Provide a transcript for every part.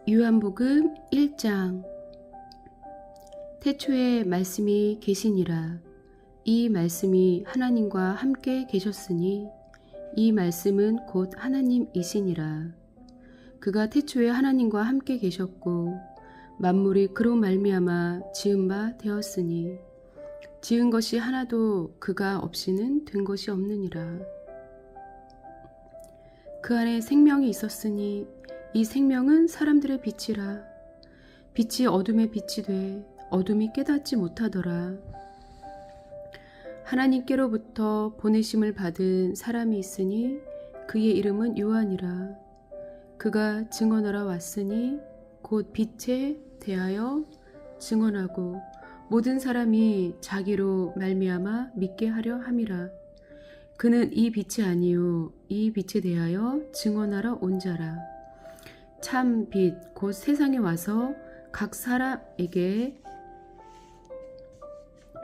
요한복음 1장. 태초에 말씀이 계시니라. 이 말씀이 하나님과 함께 계셨으니 이 말씀은 곧 하나님이시니라. 그가 태초에 하나님과 함께 계셨고 만물이 그로 말미암아 지은 바 되었으니 지은 것이 하나도 그가 없이는 된 것이 없느니라. 그 안에 생명이 있었으니 이 생명은 사람들의 빛이라. 빛이 어둠의 빛이 돼 어둠이 깨닫지 못하더라. 하나님께로부터 보내심을 받은 사람이 있으니 그의 이름은 요한이라. 그가 증언하러 왔으니 곧 빛에 대하여 증언하고 모든 사람이 자기로 말미암아 믿게 하려 함이라. 그는 이 빛이 아니요 이 빛에 대하여 증언하러 온 자라. 참 빛 곧 세상에 와서 각 사람에게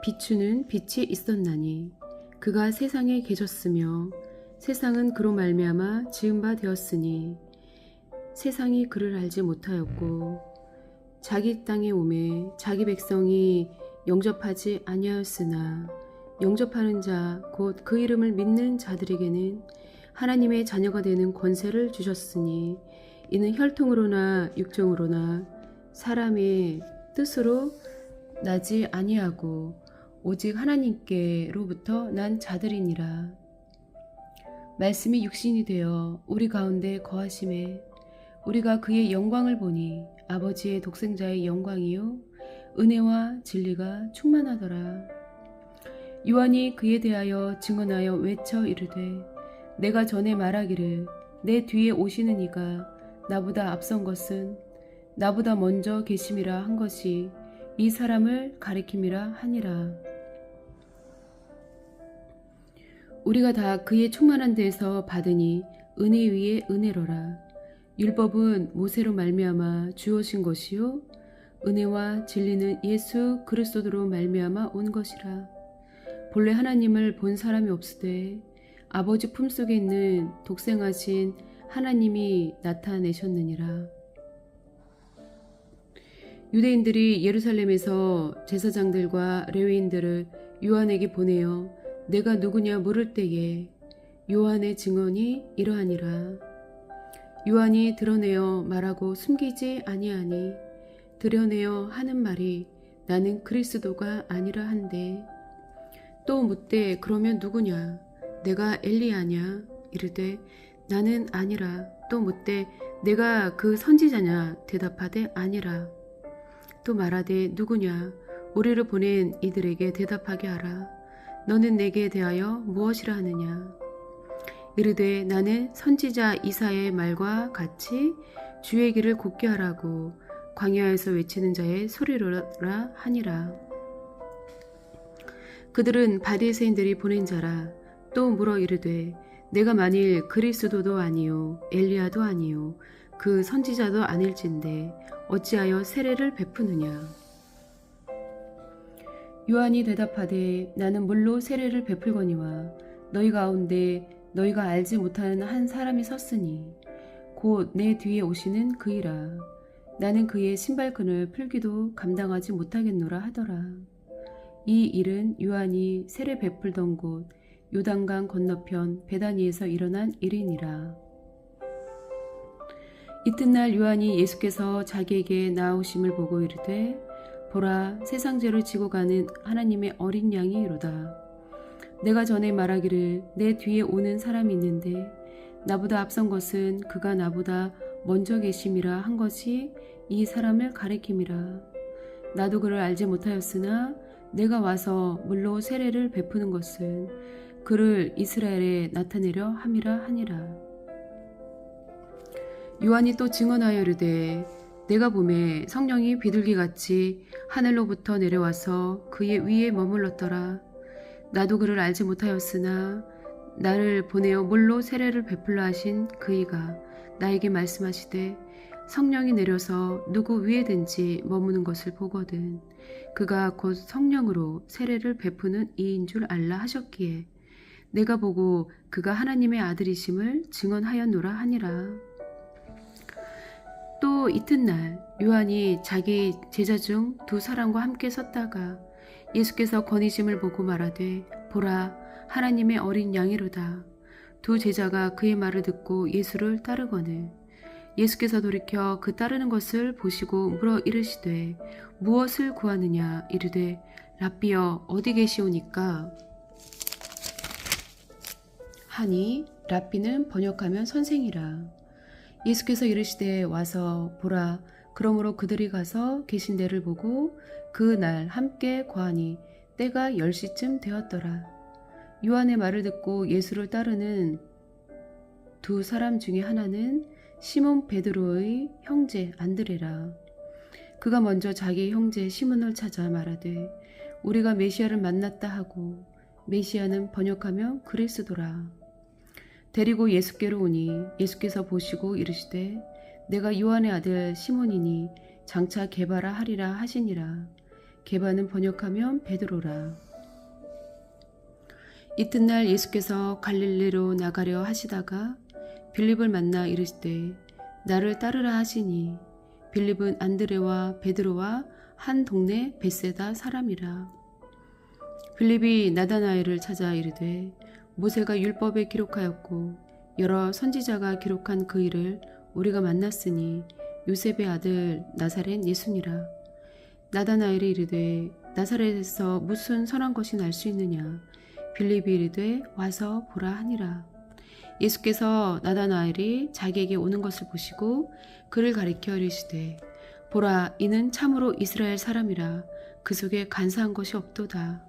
비추는 빛이 있었나니 그가 세상에 계셨으며 세상은 그로 말미암아 지은 바 되었으니 세상이 그를 알지 못하였고 자기 땅에 오매 자기 백성이 영접하지 아니하였으나 영접하는 자 곧 그 이름을 믿는 자들에게는 하나님의 자녀가 되는 권세를 주셨으니 이는 혈통으로나 육정으로나 사람의 뜻으로 나지 아니하고 오직 하나님께로부터 난 자들이니라. 말씀이 육신이 되어 우리 가운데 거하심에 우리가 그의 영광을 보니 아버지의 독생자의 영광이요 은혜와 진리가 충만하더라. 요한이 그에 대하여 증언하여 외쳐 이르되 내가 전에 말하기를 내 뒤에 오시는 이가 나보다 앞선 것은 나보다 먼저 계심이라 한 것이 이 사람을 가리킴이라 하니라. 우리가 다 그의 충만한 데에서 받으니 은혜 위에 은혜로라. 율법은 모세로 말미암아 주어진 것이요 은혜와 진리는 예수 그리스도로 말미암아 온 것이라. 본래 하나님을 본 사람이 없으되 아버지 품속에 있는 독생하신 하나님이 나타내셨느니라. 유대인들이 예루살렘에서 제사장들과 레위인들을 요한에게 보내어 내가 누구냐 물을 때에 요한의 증언이 이러하니라. 요한이 드러내어 말하고 숨기지 아니하니 드러내어 하는 말이 나는 그리스도가 아니라 한데 또 묻되 그러면 누구냐 내가 엘리야냐 이르되 나는 아니라. 또 묻되 내가 그 선지자냐 대답하되 아니라. 또 말하되 누구냐 우리를 보낸 이들에게 대답하게 하라. 너는 내게 대하여 무엇이라 하느냐. 이르되 나는 선지자 이사야의 말과 같이 주의 길을 곧게 하라고 광야에서 외치는 자의 소리로라 하니라. 그들은 바리새인들이 보낸 자라. 또 물어 이르되 내가 만일 그리스도도 아니요 엘리야도 아니요 그 선지자도 아닐진데 어찌하여 세례를 베푸느냐. 요한이 대답하되 나는 물로 세례를 베풀거니와 너희 가운데 너희가 알지 못하는 한 사람이 섰으니 곧 내 뒤에 오시는 그이라. 나는 그의 신발끈을 풀기도 감당하지 못하겠노라 하더라. 이 일은 요한이 세례 베풀던 곳 요단강 건너편 베다니에서 일어난 일이니라. 이튿날 요한이 예수께서 자기에게 나오심을 보고 이르되 보라 세상 죄를 지고 가는 하나님의 어린 양이 이로다. 내가 전에 말하기를 내 뒤에 오는 사람이 있는데 나보다 앞선 것은 그가 나보다 먼저 계심이라 한 것이 이 사람을 가리킴이라. 나도 그를 알지 못하였으나 내가 와서 물로 세례를 베푸는 것은 그를 이스라엘에 나타내려 함이라 하니라. 요한이 또 증언하여 이르되 내가 보매 성령이 비둘기같이 하늘로부터 내려와서 그의 위에 머물렀더라. 나도 그를 알지 못하였으나 나를 보내어 물로 세례를 베풀라 하신 그이가 나에게 말씀하시되 성령이 내려서 누구 위에든지 머무는 것을 보거든 그가 곧 성령으로 세례를 베푸는 이인 줄 알라 하셨기에 내가 보고 그가 하나님의 아들이심을 증언하였노라 하니라. 또 또 이튿날 요한이 자기 제자 중 두 사람과 함께 섰다가 예수께서 거니심을 보고 말하되 보라 하나님의 어린 양이로다. 두 제자가 그의 말을 듣고 예수를 따르거늘 예수께서 돌이켜 그 따르는 것을 보시고 물어 이르시되 무엇을 구하느냐 이르되 랍비여 어디 계시오니까 하니 랍비는 번역하면 선생이라. 예수께서 이르시되 와서 보라 그러므로 그들이 가서 계신 데를 보고 그 날 함께 과하니 때가 10시쯤 되었더라. 요한의 말을 듣고 예수를 따르는 두 사람 중에 하나는 시몬 베드로의 형제 안드레라. 그가 먼저 자기 형제 시몬을 찾아 말하되 우리가 메시아를 만났다 하고 메시아는 번역하면 그리스도라. 데리고 예수께로 오니 예수께서 보시고 이르시되 내가 요한의 아들 시몬이니 장차 게바라 하리라 하시니라. 게바는 번역하면 베드로라. 이튿날 예수께서 갈릴리로 나가려 하시다가 빌립을 만나 이르시되 나를 따르라 하시니 빌립은 안드레와 베드로와 한 동네 벳세다 사람이라. 빌립이 나다나엘을 찾아 이르되 모세가 율법에 기록하였고 여러 선지자가 기록한 그 일을 우리가 만났으니 요셉의 아들 나사렛 예수니라. 나다나엘이 이르되 나사렛에서 무슨 선한 것이 날 수 있느냐. 빌립이 이르되 와서 보라 하니라. 예수께서 나다나엘이 자기에게 오는 것을 보시고 그를 가리켜 이르시되 보라 이는 참으로 이스라엘 사람이라 그 속에 간사한 것이 없도다.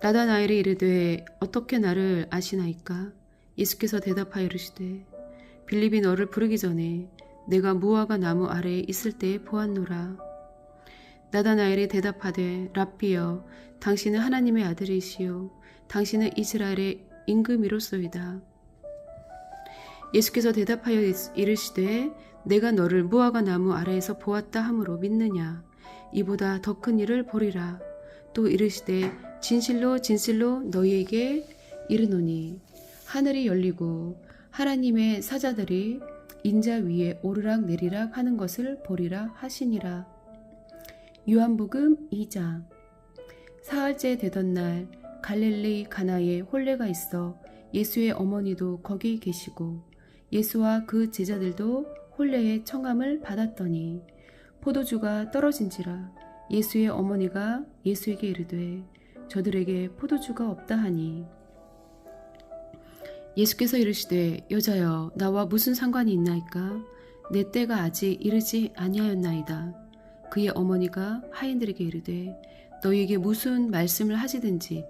나다나엘이 이르되 어떻게 나를 아시나이까? 예수께서 대답하여 이르시되 빌립이 너를 부르기 전에 내가 무화과 나무 아래에 있을 때에 보았노라. 나다나엘이 대답하되 랍비여 당신은 하나님의 아들이시요 당신은 이스라엘의 임금이로소이다. 예수께서 대답하여 이르시되 내가 너를 무화과 나무 아래에서 보았다 함으로 믿느냐. 이보다 더 큰 일을 보리라. 또 이르시되 진실로 진실로 너희에게 이르노니 하늘이 열리고 하나님의 사자들이 인자 위에 오르락 내리락 하는 것을 보리라 하시니라. 요한복음 2장. 사흘째 되던 날 갈릴리 가나에 혼례가 있어 예수의 어머니도 거기 계시고 예수와 그 제자들도 혼례의 청함을 받았더니 포도주가 떨어진지라. 예수의 어머니가 예수에게 이르되 저들에게 포도주가 없다 하니 예수께서 이르시되 여자여 나와 무슨 상관이 있나이까? 내 때가 아직 이르지 아니하였나이다. 그의 어머니가 하인들에게 이르되 너희에게 무슨 말씀을 하시든지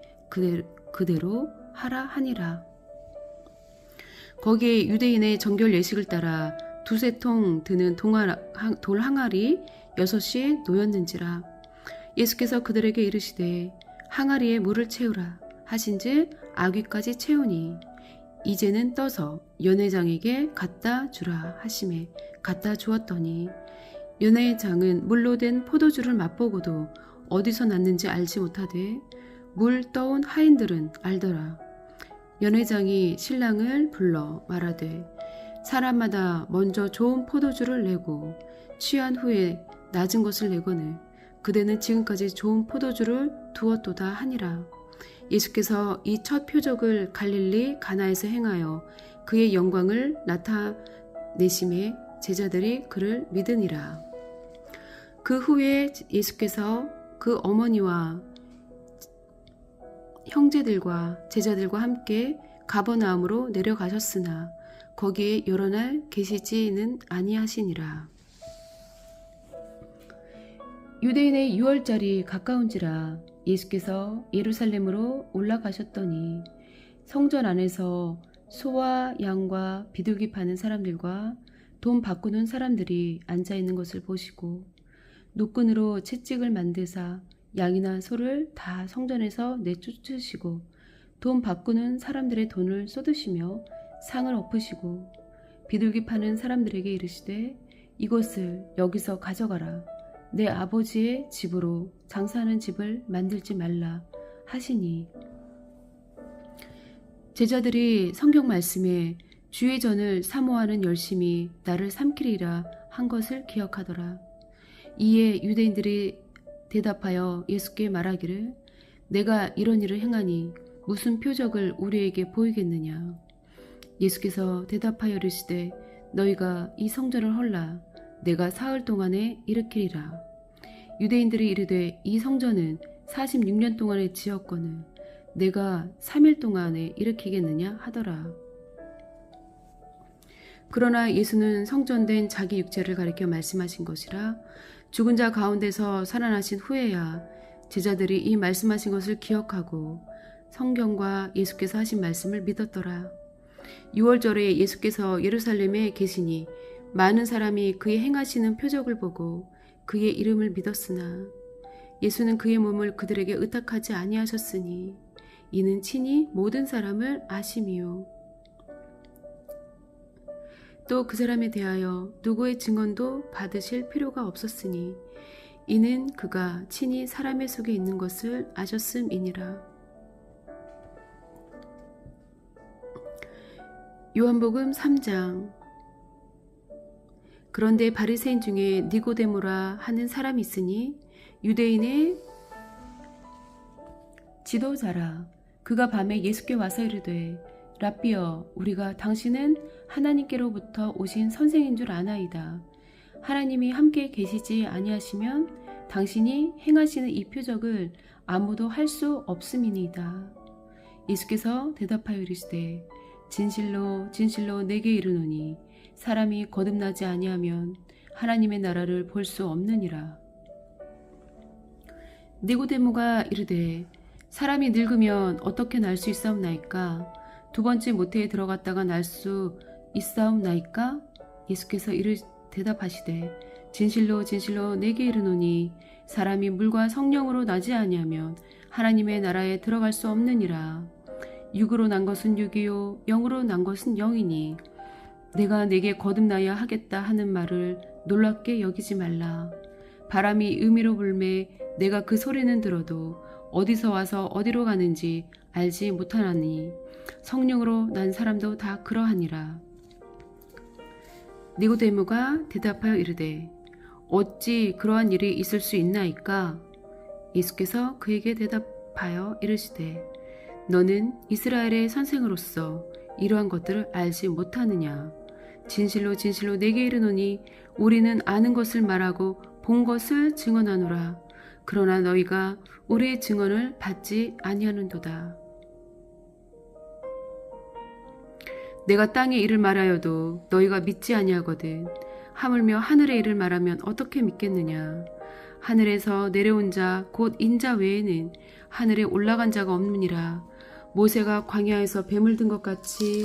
그대로 하라 하니라. 거기에 유대인의 정결 예식을 따라 두세 통 드는 돌 항아리 6이 놓였는지라. 예수께서 그들에게 이르시되 항아리에 물을 채우라 하신즉 아귀까지 채우니 이제는 떠서 연회장에게 갖다 주라 하시매 갖다 주었더니 연회장은 물로 된 포도주를 맛보고도 어디서 났는지 알지 못하되 물 떠온 하인들은 알더라. 연회장이 신랑을 불러 말하되 사람마다 먼저 좋은 포도주를 내고 취한 후에 낮은 것을 내거늘 그대는 지금까지 좋은 포도주를 두었도다 하니라. 예수께서 이 첫 표적을 갈릴리 가나에서 행하여 그의 영광을 나타내심에 제자들이 그를 믿으니라. 그 후에 예수께서 그 어머니와 형제들과 제자들과 함께 가버나움으로 내려가셨으나 거기에 여러 날 계시지는 아니하시니라. 유대인의 유월절이 가까운지라 예수께서 예루살렘으로 올라가셨더니 성전 안에서 소와 양과 비둘기 파는 사람들과 돈 바꾸는 사람들이 앉아있는 것을 보시고 노끈으로 채찍을 만드사 양이나 소를 다 성전에서 내쫓으시고 돈 바꾸는 사람들의 돈을 쏟으시며 상을 엎으시고 비둘기 파는 사람들에게 이르시되 이것을 여기서 가져가라. 내 아버지의 집으로 장사하는 집을 만들지 말라 하시니 제자들이 성경 말씀에 주의 전을 사모하는 열심이 나를 삼키리라 한 것을 기억하더라. 이에 유대인들이 대답하여 예수께 말하기를 내가 이런 일을 행하니 무슨 표적을 우리에게 보이겠느냐. 예수께서 대답하여 이르시되 너희가 이 성전을 헐라 내가 사흘 동안에 일으키리라. 유대인들이 이르되 이 성전은 46년 동안에 지었거늘 내가 3일 동안에 일으키겠느냐 하더라. 그러나 예수는 성전된 자기 육체를 가리켜 말씀하신 것이라. 죽은 자 가운데서 살아나신 후에야 제자들이 이 말씀하신 것을 기억하고 성경과 예수께서 하신 말씀을 믿었더라. 6월절에 예수께서 예루살렘에 계시니 많은 사람이 그의 행하시는 표적을 보고 그의 이름을 믿었으나 예수는 그의 몸을 그들에게 의탁하지 아니하셨으니 이는 친히 모든 사람을 아심이요. 또 그 사람에 대하여 누구의 증언도 받으실 필요가 없었으니 이는 그가 친히 사람의 속에 있는 것을 아셨음이니라. 요한복음 3장. 그런데 바리새인 중에 니고데모라 하는 사람이 있으니 유대인의 지도자라. 그가 밤에 예수께 와서 이르되 랍비여 우리가 당신은 하나님께로부터 오신 선생인 줄 아나이다. 하나님이 함께 계시지 아니하시면 당신이 행하시는 이 표적을 아무도 할 수 없음이니이다. 예수께서 대답하여 이르시되 진실로 진실로 내게 이르노니 사람이 거듭나지 아니하면 하나님의 나라를 볼 수 없느니라. 니고데모가 이르되 사람이 늙으면 어떻게 날 수 있사옵나이까? 두 번째 모태에 들어갔다가 날 수 있사옵나이까? 예수께서 대답하시되 진실로 진실로 내게 이르노니 사람이 물과 성령으로 나지 아니하면 하나님의 나라에 들어갈 수 없느니라. 육으로 난 것은 육이요 영으로 난 것은 영이니 내가 내게 거듭나야 하겠다 하는 말을 놀랍게 여기지 말라. 바람이 음이로 불매 내가 그 소리는 들어도 어디서 와서 어디로 가는지 알지 못하나니 성령으로 난 사람도 다 그러하니라. 니고데모가 대답하여 이르되 어찌 그러한 일이 있을 수 있나이까? 예수께서 그에게 대답하여 이르시되 너는 이스라엘의 선생으로서 이러한 것들을 알지 못하느냐? 진실로 진실로 내게 이르노니 우리는 아는 것을 말하고 본 것을 증언하노라. 그러나 너희가 우리의 증언을 받지 아니하는도다. 내가 땅의 일을 말하여도 너희가 믿지 아니하거든 하물며 하늘의 일을 말하면 어떻게 믿겠느냐. 하늘에서 내려온 자 곧 인자 외에는 하늘에 올라간 자가 없느니라. 모세가 광야에서 뱀을 든 것 같이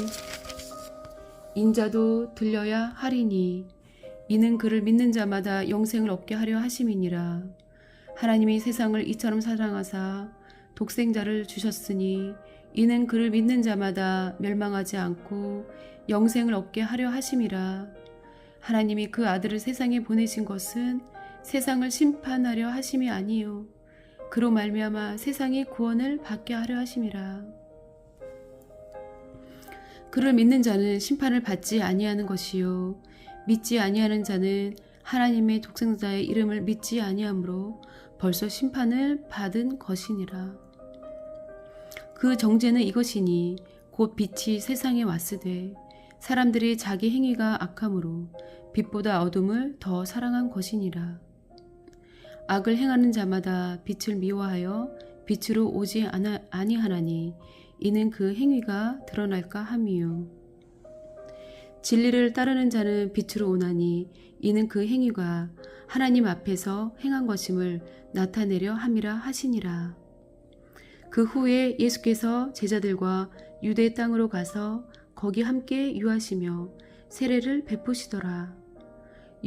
인자도 들려야 하리니 이는 그를 믿는 자마다 영생을 얻게 하려 하심이니라. 하나님이 세상을 이처럼 사랑하사 독생자를 주셨으니 이는 그를 믿는 자마다 멸망하지 않고 영생을 얻게 하려 하심이라. 하나님이 그 아들을 세상에 보내신 것은 세상을 심판하려 하심이 아니요 그로 말미암아 세상이 구원을 받게 하려 하심이라. 그를 믿는 자는 심판을 받지 아니하는 것이요 믿지 아니하는 자는 하나님의 독생자의 이름을 믿지 아니하므로 벌써 심판을 받은 것이니라. 그 정죄는 이것이니 곧 빛이 세상에 왔으되 사람들이 자기 행위가 악함으로 빛보다 어둠을 더 사랑한 것이니라. 악을 행하는 자마다 빛을 미워하여 빛으로 오지 아니하나니 이는 그 행위가 드러날까 함이요. 진리를 따르는 자는 빛으로 오나니 이는 그 행위가 하나님 앞에서 행한 것임을 나타내려 함이라 하시니라. 그 후에 예수께서 제자들과 유대 땅으로 가서 거기 함께 유하시며 세례를 베푸시더라.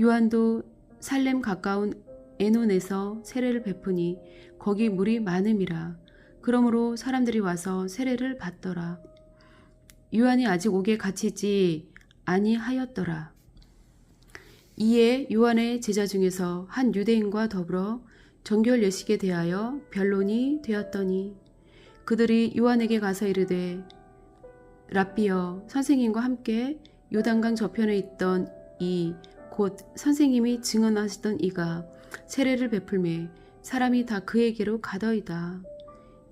요한도 살렘 가까운 에논에서 세례를 베푸니 거기 물이 많음이라. 그러므로 사람들이 와서 세례를 받더라. 요한이 아직 옥에 갇히지 아니하였더라. 이에 요한의 제자 중에서 한 유대인과 더불어 정결 예식에 대하여 변론이 되었더니 그들이 요한에게 가서 이르되 랍비여, 선생님과 함께 요단강 저편에 있던 이 곧 선생님이 증언하시던 이가 세례를 베풀매 사람이 다 그에게로 가더이다.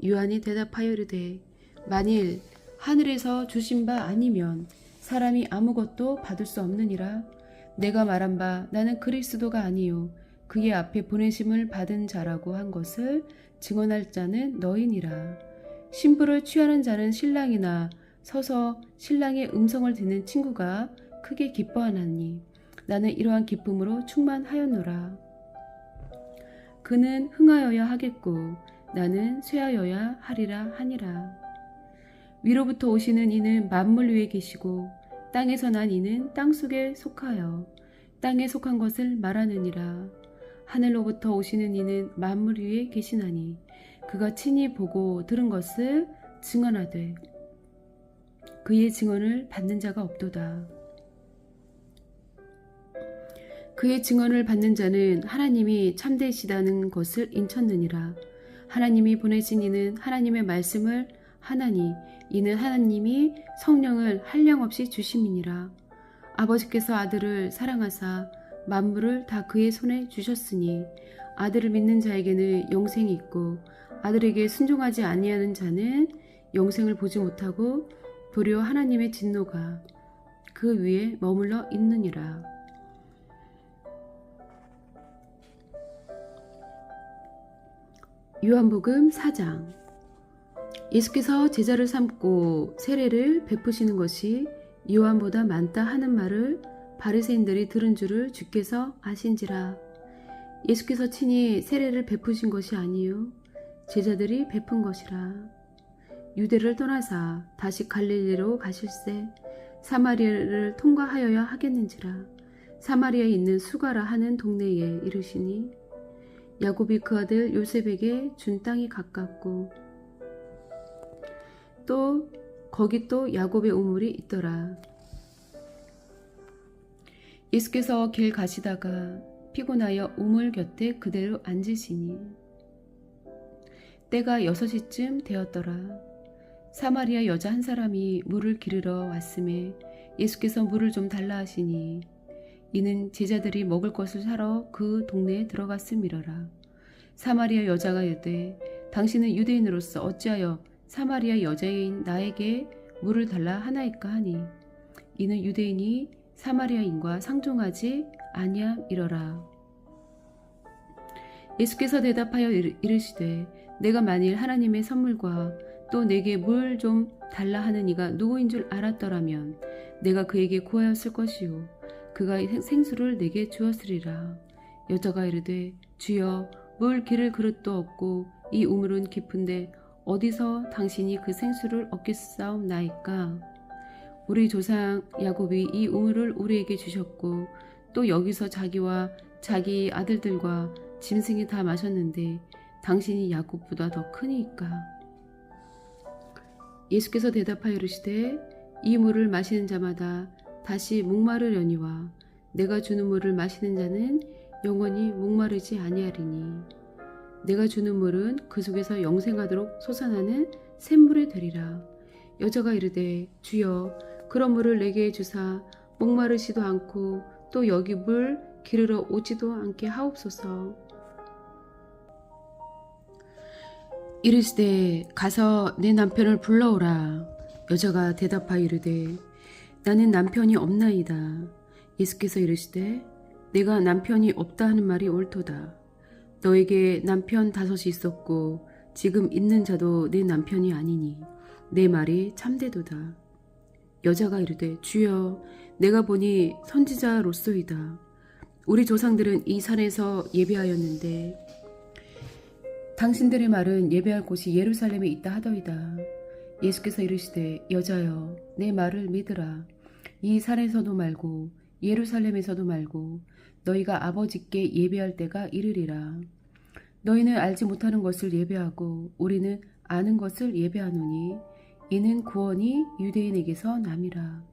요한이 대답하여 이르되 만일 하늘에서 주신 바 아니면 사람이 아무것도 받을 수 없느니라. 내가 말한 바 나는 그리스도가 아니요 그의 앞에 보내심을 받은 자라고 한 것을 증언할 자는 너희니라. 신부를 취하는 자는 신랑이나 서서 신랑의 음성을 듣는 친구가 크게 기뻐하나니 나는 이러한 기쁨으로 충만하였노라. 그는 흥하여야 하겠고 나는 쇠하여야 하리라 하니라. 위로부터 오시는 이는 만물 위에 계시고 땅에서 난 이는 땅속에 속하여 땅에 속한 것을 말하느니라. 하늘로부터 오시는 이는 만물 위에 계시나니 그가 친히 보고 들은 것을 증언하되 그의 증언을 받는 자가 없도다. 그의 증언을 받는 자는 하나님이 참되시다는 것을 인쳤느니라. 하나님이 보내신 이는 하나님의 말씀을 하나니 이는 하나님이 성령을 한량없이 주심이니라. 아버지께서 아들을 사랑하사 만물을 다 그의 손에 주셨으니 아들을 믿는 자에게는 영생이 있고 아들에게 순종하지 아니하는 자는 영생을 보지 못하고 도리어 하나님의 진노가 그 위에 머물러 있느니라. 요한복음 4장. 예수께서 제자를 삼고 세례를 베푸시는 것이 요한보다 많다 하는 말을 바리새인들이 들은 줄을 주께서 아신지라. 예수께서 친히 세례를 베푸신 것이 아니요 제자들이 베푼 것이라. 유대를 떠나사 다시 갈릴리로 가실새 사마리아를 통과하여야 하겠는지라. 사마리아에 있는 수가라 하는 동네에 이르시니 야곱이 그 아들 요셉에게 준 땅이 가깝고 또 거기 또 야곱의 우물이 있더라. 예수께서 길 가시다가 피곤하여 우물 곁에 그대로 앉으시니 때가 6시쯤 되었더라. 사마리아 여자 한 사람이 물을 기르러 왔음에 예수께서 물을 좀 달라 하시니 이는 제자들이 먹을 것을 사러 그 동네에 들어갔음이러라. 사마리아 여자가 이르되 당신은 유대인으로서 어찌하여 사마리아 여자인 나에게 물을 달라 하나이까 하니 이는 유대인이 사마리아인과 상종하지 아니함이러라. 예수께서 대답하여 이르시되 내가 만일 하나님의 선물과 또 내게 물 좀 달라 하는 이가 누구인 줄 알았더라면 내가 그에게 구하였을 것이요 그가 생수를 내게 주었으리라. 여자가 이르되 주여 물 기를 그릇도 없고 이 우물은 깊은데 어디서 당신이 그 생수를 얻겠사옵나이까. 우리 조상 야곱이 이 우물을 우리에게 주셨고 또 여기서 자기와 자기 아들들과 짐승이 다 마셨는데 당신이 야곱보다 더 크니까. 예수께서 대답하여 이르시되 이 물을 마시는 자마다 다시 목마르려니와 내가 주는 물을 마시는 자는 영원히 목마르지 아니하리니 내가 주는 물은 그 속에서 영생하도록 솟아나는 샘물이 되리라. 여자가 이르되 주여 그런 물을 내게 주사 목마르지도 않고 또 여기 물 기르러 오지도 않게 하옵소서. 이르시되 가서 내 남편을 불러오라. 여자가 대답하여 이르되 나는 남편이 없나이다. 예수께서 이르시되 내가 남편이 없다 하는 말이 옳도다. 너에게 남편 5이 있었고 지금 있는 자도 내 남편이 아니니 내 말이 참되도다. 여자가 이르되 주여 내가 보니 선지자로소이다. 우리 조상들은 이 산에서 예배하였는데 당신들의 말은 예배할 곳이 예루살렘에 있다 하더이다. 예수께서 이르시되 여자여 내 말을 믿으라. 이 산에서도 말고 예루살렘에서도 말고 너희가 아버지께 예배할 때가 이르리라. 너희는 알지 못하는 것을 예배하고 우리는 아는 것을 예배하노니 이는 구원이 유대인에게서 남이라.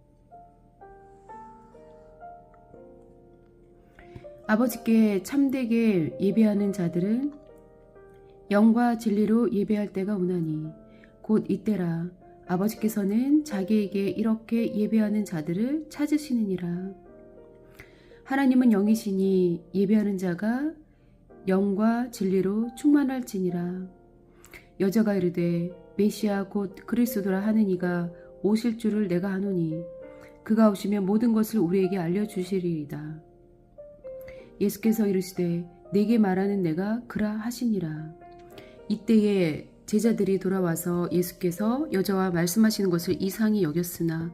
아버지께 참되게 예배하는 자들은 영과 진리로 예배할 때가 오나니 곧 이때라. 아버지께서는 자기에게 이렇게 예배하는 자들을 찾으시느니라. 하나님은 영이시니 예배하는 자가 영과 진리로 충만할지니라. 여자가 이르되 메시아 곧 그리스도라 하는 이가 오실 줄을 내가 아노니 그가 오시면 모든 것을 우리에게 알려주시리이다. 예수께서 이르시되 내게 말하는 내가 그라 하시니라. 이때에 제자들이 돌아와서 예수께서 여자와 말씀하시는 것을 이상히 여겼으나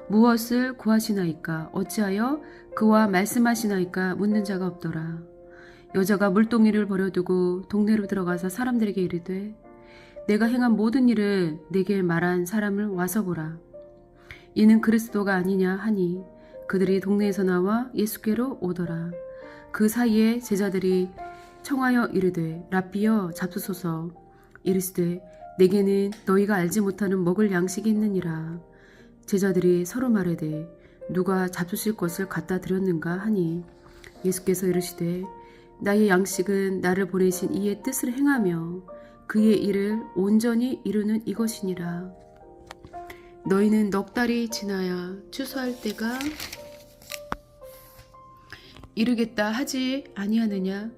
무엇을 구하시나이까 어찌하여 그와 말씀하시나이까 묻는 자가 없더라. 여자가 물동이를 버려두고 동네로 들어가서 사람들에게 이르되 내가 행한 모든 일을 내게 말한 사람을 와서 보라. 이는 그리스도가 아니냐 하니 그들이 동네에서 나와 예수께로 오더라. 그 사이에 제자들이 청하여 이르되 랍비여 잡수소서. 이르시되 내게는 너희가 알지 못하는 먹을 양식이 있느니라. 제자들이 서로 말하되 누가 잡수실 것을 갖다 드렸는가 하니 예수께서 이르시되 나의 양식은 나를 보내신 이의 뜻을 행하며 그의 일을 온전히 이루는 이것이니라. 너희는 넉 달이 지나야 추수할 때가 이르겠다 하지 아니하느냐?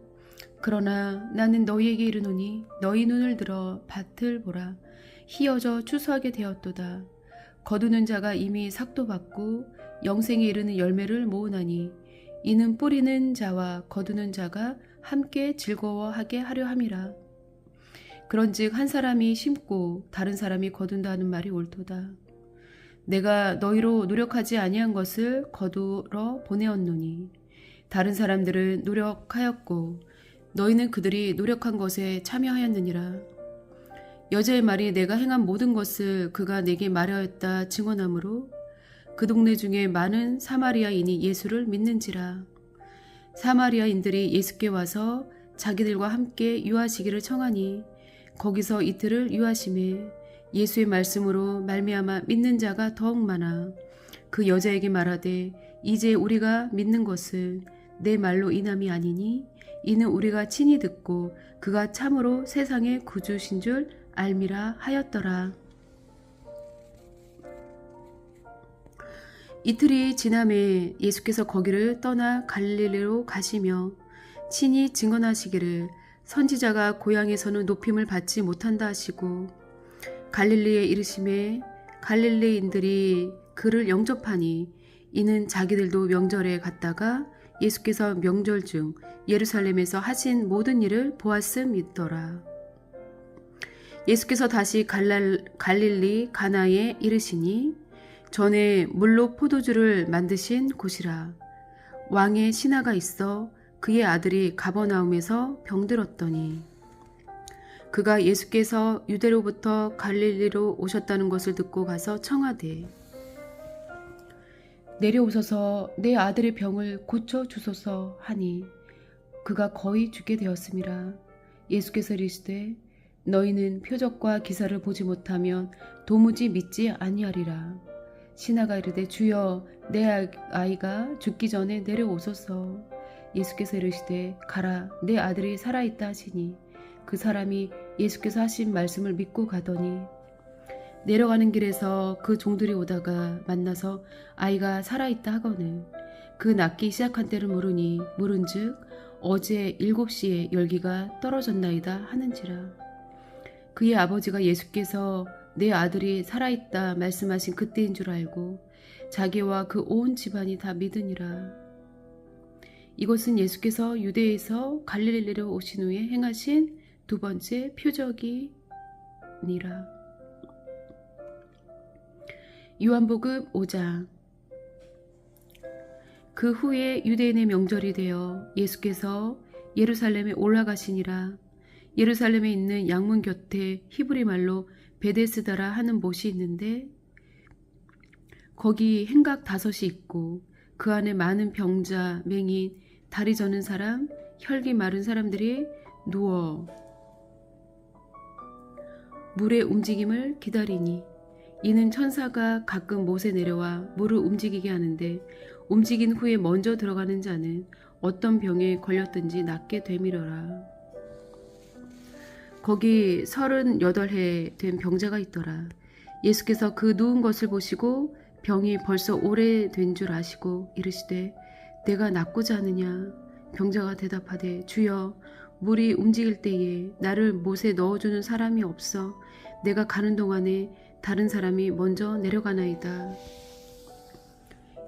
그러나 나는 너희에게 이르노니 너희 눈을 들어 밭을 보라. 희어져 추수하게 되었도다. 거두는 자가 이미 삭도 받고 영생에 이르는 열매를 모으나니 이는 뿌리는 자와 거두는 자가 함께 즐거워하게 하려 함이라. 그런즉 한 사람이 심고 다른 사람이 거둔다 하는 말이 옳도다. 내가 너희로 노력하지 아니한 것을 거두러 보내었노니 다른 사람들은 노력하였고 너희는 그들이 노력한 것에 참여하였느니라. 여자의 말이 내가 행한 모든 것을 그가 내게 말하였다 증언하므로 그 동네 중에 많은 사마리아인이 예수를 믿는지라. 사마리아인들이 예수께 와서 자기들과 함께 유하시기를 청하니 거기서 이틀을 유하심에 예수의 말씀으로 말미암아 믿는 자가 더욱 많아 그 여자에게 말하되 이제 우리가 믿는 것은 내 말로 인함이 아니니 이는 우리가 친히 듣고 그가 참으로 세상의 구주신 줄 알미라 하였더라. 이틀이 지남에 예수께서 거기를 떠나 갈릴리로 가시며 친히 증언하시기를 선지자가 고향에서는 높임을 받지 못한다 하시고 갈릴리에 이르심에 갈릴리인들이 그를 영접하니 이는 자기들도 명절에 갔다가 예수께서 명절 중 예루살렘에서 하신 모든 일을 보았음이더라. 예수께서 다시 갈릴리 가나에 이르시니 전에 물로 포도주를 만드신 곳이라. 왕의 신하가 있어 그의 아들이 가버나움에서 병들었더니 그가 예수께서 유대로부터 갈릴리로 오셨다는 것을 듣고 가서 청하되 내려오소서 내 아들의 병을 고쳐주소서 하니 그가 거의 죽게 되었음이라. 예수께서 이르시되 너희는 표적과 기사를 보지 못하면 도무지 믿지 아니하리라. 신하가 이르되 주여 내 아이가 죽기 전에 내려오소서. 예수께서 이르시되 가라 내 아들이 살아있다 하시니 그 사람이 예수께서 하신 말씀을 믿고 가더니 내려가는 길에서 그 종들이 오다가 만나서 아이가 살아있다 하거늘 그 낫기 시작한 때를 물은즉 어제 7시에 열기가 떨어졌나이다 하는지라. 그의 아버지가 예수께서 내 아들이 살아있다 말씀하신 그때인 줄 알고 자기와 그 온 집안이 다 믿으니라. 이것은 예수께서 유대에서 갈릴리로 오신 후에 행하신 두 번째 표적이니라. 요한복음 5장. 그 후에 유대인의 명절이 되어 예수께서 예루살렘에 올라가시니라. 예루살렘에 있는 양문 곁에 히브리 말로 베데스다라 하는 못이 있는데 거기 행각 5이 있고 그 안에 많은 병자, 맹인, 다리 저는 사람, 혈기 마른 사람들이 누워 물의 움직임을 기다리니 이는 천사가 가끔 못에 내려와 물을 움직이게 하는데 움직인 후에 먼저 들어가는 자는 어떤 병에 걸렸든지 낫게 되밀어라. 거기 38해 된 병자가 있더라. 예수께서 그 누운 것을 보시고 병이 벌써 오래된 줄 아시고 이르시되 내가 낫고자 하느냐. 병자가 대답하되 주여 물이 움직일 때에 나를 못에 넣어주는 사람이 없어 내가 가는 동안에 다른 사람이 먼저 내려가나이다.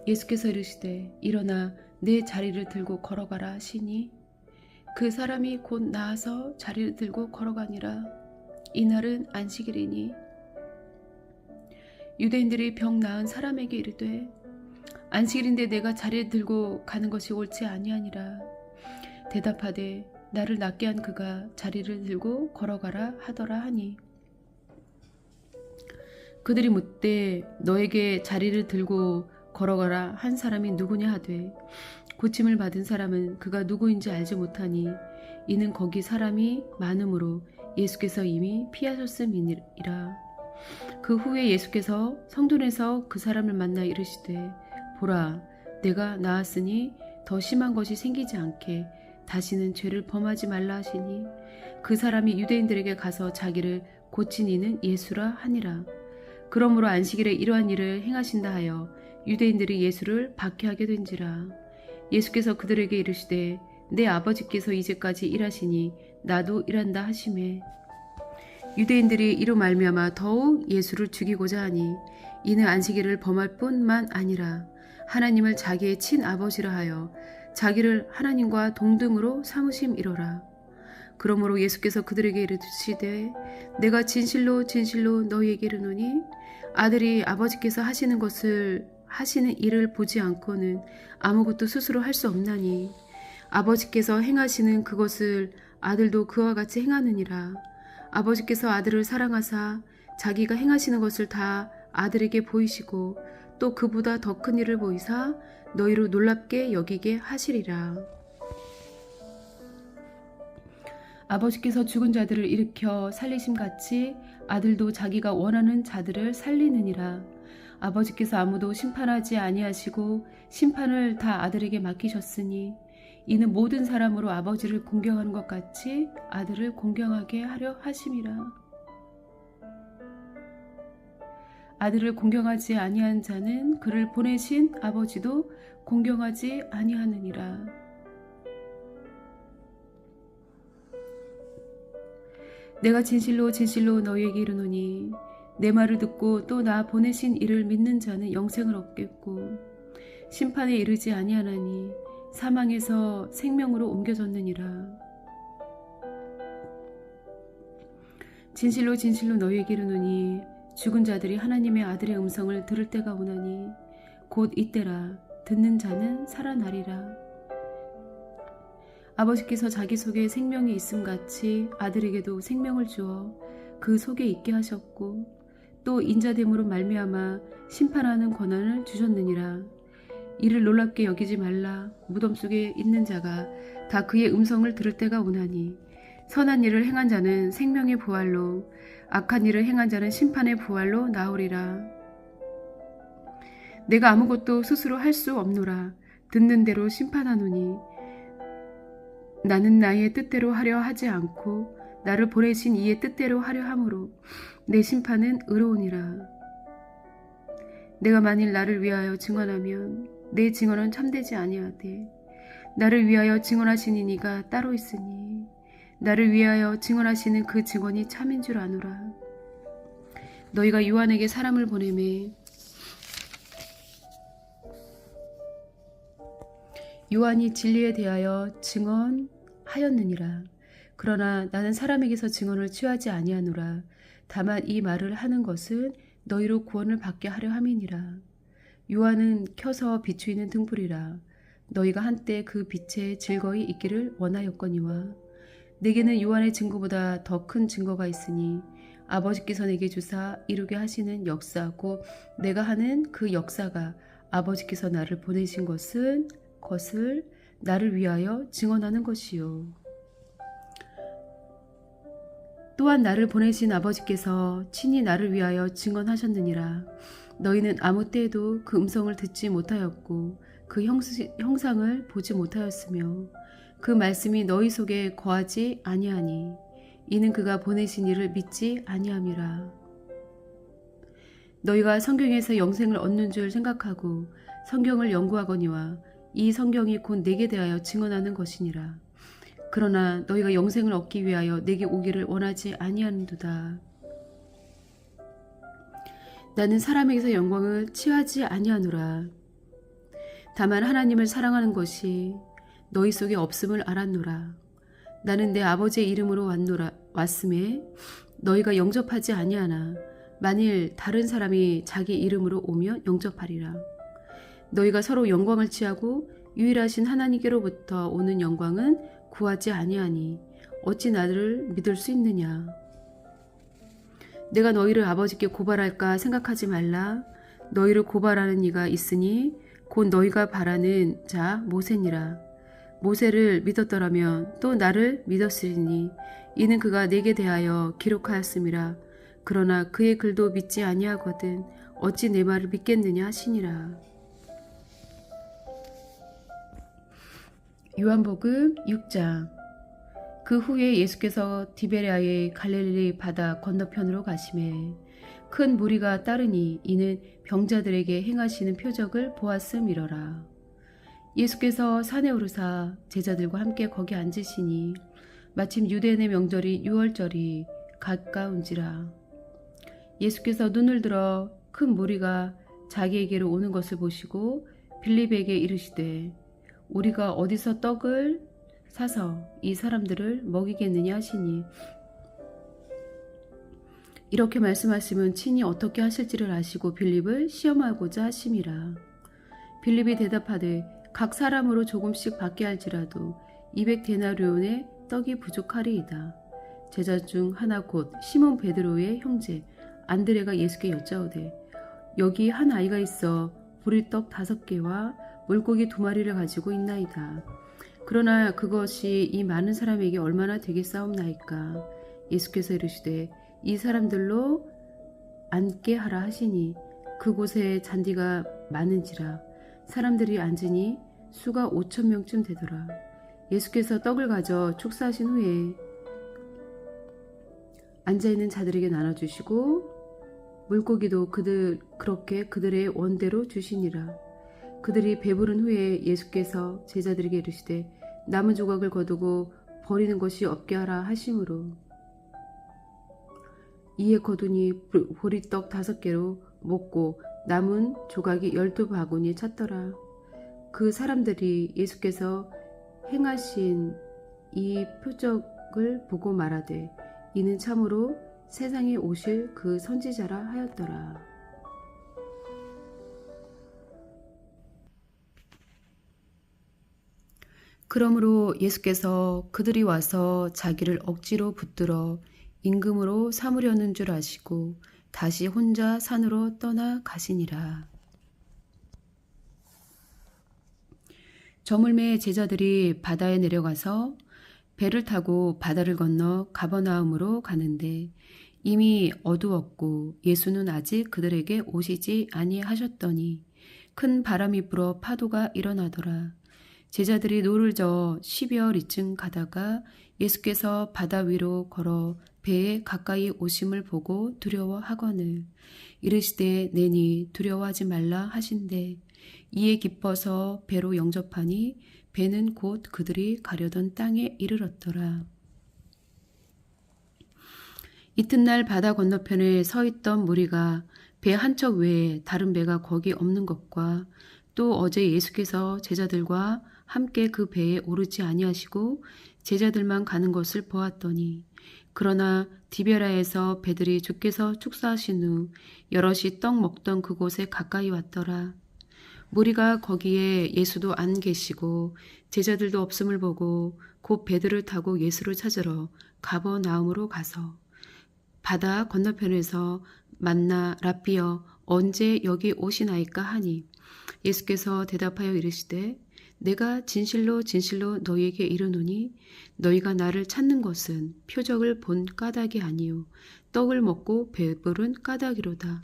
예수께서 이르시되 일어나 내 자리를 들고 걸어가라 하시니 그 사람이 곧 나아서 자리를 들고 걸어가니라. 이날은 안식일이니 유대인들이 병 나은 사람에게 이르되 안식일인데 내가 자리를 들고 가는 것이 옳지 아니하니라. 대답하되 나를 낫게 한 그가 자리를 들고 걸어가라 하더라 하니 그들이 묻되 너에게 자리를 들고 걸어가라 한 사람이 누구냐 하되 고침을 받은 사람은 그가 누구인지 알지 못하니 이는 거기 사람이 많으므로 예수께서 이미 피하셨음이니라. 그 후에 예수께서 성전에서 그 사람을 만나 이르시되 보라 내가 나았으니 더 심한 것이 생기지 않게 다시는 죄를 범하지 말라 하시니 그 사람이 유대인들에게 가서 자기를 고친 이는 예수라 하니라. 그러므로 안식일에 이러한 일을 행하신다 하여 유대인들이 예수를 박해하게 된지라. 예수께서 그들에게 이르시되 내 아버지께서 이제까지 일하시니 나도 일한다 하시매 유대인들이 이로 말미암아 더욱 예수를 죽이고자 하니 이는 안식일을 범할 뿐만 아니라 하나님을 자기의 친아버지라 하여 자기를 하나님과 동등으로 삼으심이로라. 그러므로 예수께서 그들에게 이르시되 내가 진실로 진실로 너희에게 이르노니 아들이 아버지께서 하시는 일을 보지 않고는 아무것도 스스로 할 수 없나니 아버지께서 행하시는 그것을 아들도 그와 같이 행하느니라. 아버지께서 아들을 사랑하사 자기가 행하시는 것을 다 아들에게 보이시고 또 그보다 더 큰 일을 보이사 너희로 놀랍게 여기게 하시리라. 아버지께서 죽은 자들을 일으켜 살리심같이 아들도 자기가 원하는 자들을 살리느니라. 아버지께서 아무도 심판하지 아니하시고 심판을 다 아들에게 맡기셨으니 이는 모든 사람으로 아버지를 공경하는 것 같이 아들을 공경하게 하려 하심이라. 아들을 공경하지 아니한 자는 그를 보내신 아버지도 공경하지 아니하느니라. 내가 진실로 진실로 너희에게 이르노니 내 말을 듣고 또 나 보내신 이를 믿는 자는 영생을 얻겠고 심판에 이르지 아니하나니 사망에서 생명으로 옮겨졌느니라. 진실로 진실로 너희에게 이르노니 죽은 자들이 하나님의 아들의 음성을 들을 때가 오나니 곧 이때라. 듣는 자는 살아나리라. 아버지께서 자기 속에 생명이 있음같이 아들에게도 생명을 주어 그 속에 있게 하셨고 또 인자됨으로 말미암아 심판하는 권한을 주셨느니라. 이를 놀랍게 여기지 말라. 무덤 속에 있는 자가 다 그의 음성을 들을 때가 오나니 선한 일을 행한 자는 생명의 부활로 악한 일을 행한 자는 심판의 부활로 나오리라. 내가 아무것도 스스로 할 수 없노라. 듣는 대로 심판하노니 나는 나의 뜻대로 하려 하지 않고 나를 보내신 이의 뜻대로 하려 함으로 내 심판은 의로우니라. 내가 만일 나를 위하여 증언하면 내 증언은 참되지 아니하되 나를 위하여 증언하시는 이가 따로 있으니 나를 위하여 증언하시는 그 증언이 참인 줄 아노라. 너희가 요한에게 사람을 보내매 요한이 진리에 대하여 증언하였느니라. 그러나 나는 사람에게서 증언을 취하지 아니하노라. 다만 이 말을 하는 것은 너희로 구원을 받게 하려 함이니라. 요한은 켜서 비추이는 등불이라. 너희가 한때 그 빛에 즐거이 있기를 원하였거니와 내게는 요한의 증거보다 더 큰 증거가 있으니 아버지께서 내게 주사 이루게 하시는 역사고 내가 하는 그 역사가 아버지께서 나를 보내신 것을 나를 위하여 증언하는 것이요. 또한 나를 보내신 아버지께서 친히 나를 위하여 증언하셨느니라. 너희는 아무 때에도 그 음성을 듣지 못하였고 그 형상을 보지 못하였으며 그 말씀이 너희 속에 거하지 아니하니 이는 그가 보내신 이를 믿지 아니함이라. 너희가 성경에서 영생을 얻는 줄 생각하고 성경을 연구하거니와 이 성경이 곧 내게 대하여 증언하는 것이니라. 그러나 너희가 영생을 얻기 위하여 내게 오기를 원하지 아니하는도다. 나는 사람에게서 영광을 취하지 아니하노라. 다만 하나님을 사랑하는 것이 너희 속에 없음을 알았노라. 나는 내 아버지의 이름으로 왔음에 너희가 영접하지 아니하나 만일 다른 사람이 자기 이름으로 오면 영접하리라. 너희가 서로 영광을 취하고 유일하신 하나님께로부터 오는 영광은 구하지 아니하니 어찌 나를 믿을 수 있느냐. 내가 너희를 아버지께 고발할까 생각하지 말라. 너희를 고발하는 이가 있으니 곧 너희가 바라는 자 모세니라. 모세를 믿었더라면 또 나를 믿었으리니 이는 그가 내게 대하여 기록하였음이라. 그러나 그의 글도 믿지 아니하거든 어찌 내 말을 믿겠느냐 하시니라. 요한복음 6장. 그 후에 예수께서 디베랴의 갈릴리 바다 건너편으로 가시매 큰 무리가 따르니 이는 병자들에게 행하시는 표적을 보았음이러라. 예수께서 산에 오르사 제자들과 함께 거기 앉으시니 마침 유대인의 명절인 유월절이 가까운지라. 예수께서 눈을 들어 큰 무리가 자기에게로 오는 것을 보시고 빌립에게 이르시되 우리가 어디서 떡을 사서 이 사람들을 먹이겠느냐 하시니 이렇게 말씀하시면 친히 어떻게 하실지를 아시고 빌립을 시험하고자 하심이라. 빌립이 대답하되 각 사람으로 조금씩 받게 할지라도 200데나리온의 떡이 부족하리이다. 제자 중 하나 곧 시몬 베드로의 형제 안드레가 예수께 여짜오되 여기 한 아이가 있어 보리떡 5개와 물고기 2마리를 가지고 있나이다. 그러나 그것이 이 많은 사람에게 얼마나 되겠사옵나이까. 예수께서 이르시되 이 사람들로 앉게 하라 하시니 그곳에 잔디가 많은지라 사람들이 앉으니 수가 5,000명쯤 되더라. 예수께서 떡을 가져 축사하신 후에 앉아있는 자들에게 나눠주시고 물고기도 그렇게 그들의 원대로 주시니라. 그들이 배부른 후에 예수께서 제자들에게 이르시되 남은 조각을 거두고 버리는 것이 없게 하라 하심으로 이에 거두니 보리떡 5개로 먹고 남은 조각이 12바구니에 찼더라. 그 사람들이 예수께서 행하신 이 표적을 보고 말하되 이는 참으로 세상에 오실 그 선지자라 하였더라. 그러므로 예수께서 그들이 와서 자기를 억지로 붙들어 임금으로 삼으려는 줄 아시고 다시 혼자 산으로 떠나 가시니라. 저물매 제자들이 바다에 내려가서 배를 타고 바다를 건너 가버나움으로 가는데 이미 어두웠고 예수는 아직 그들에게 오시지 아니하셨더니 큰 바람이 불어 파도가 일어나더라. 제자들이 노를 저어 10여 리쯤 가다가 예수께서 바다 위로 걸어 배에 가까이 오심을 보고 두려워하거늘 이르시되 내니 두려워하지 말라 하신대 이에 기뻐서 배로 영접하니 배는 곧 그들이 가려던 땅에 이르렀더라. 이튿날 바다 건너편에 서 있던 무리가 배 한 척 외에 다른 배가 거기 없는 것과 또 어제 예수께서 제자들과 함께 그 배에 오르지 아니하시고 제자들만 가는 것을 보았더니 그러나 디베라에서 배들이 주께서 축사하신 후 여럿이 떡 먹던 그곳에 가까이 왔더라. 무리가 거기에 예수도 안 계시고 제자들도 없음을 보고 곧 배들을 타고 예수를 찾으러 가버나움으로 가서 바다 건너편에서 만나 랍비여 언제 여기 오시나이까 하니 예수께서 대답하여 이르시되 내가 진실로 진실로 너희에게 이르노니 너희가 나를 찾는 것은 표적을 본 까닭이 아니요 떡을 먹고 배부른 까닭이로다.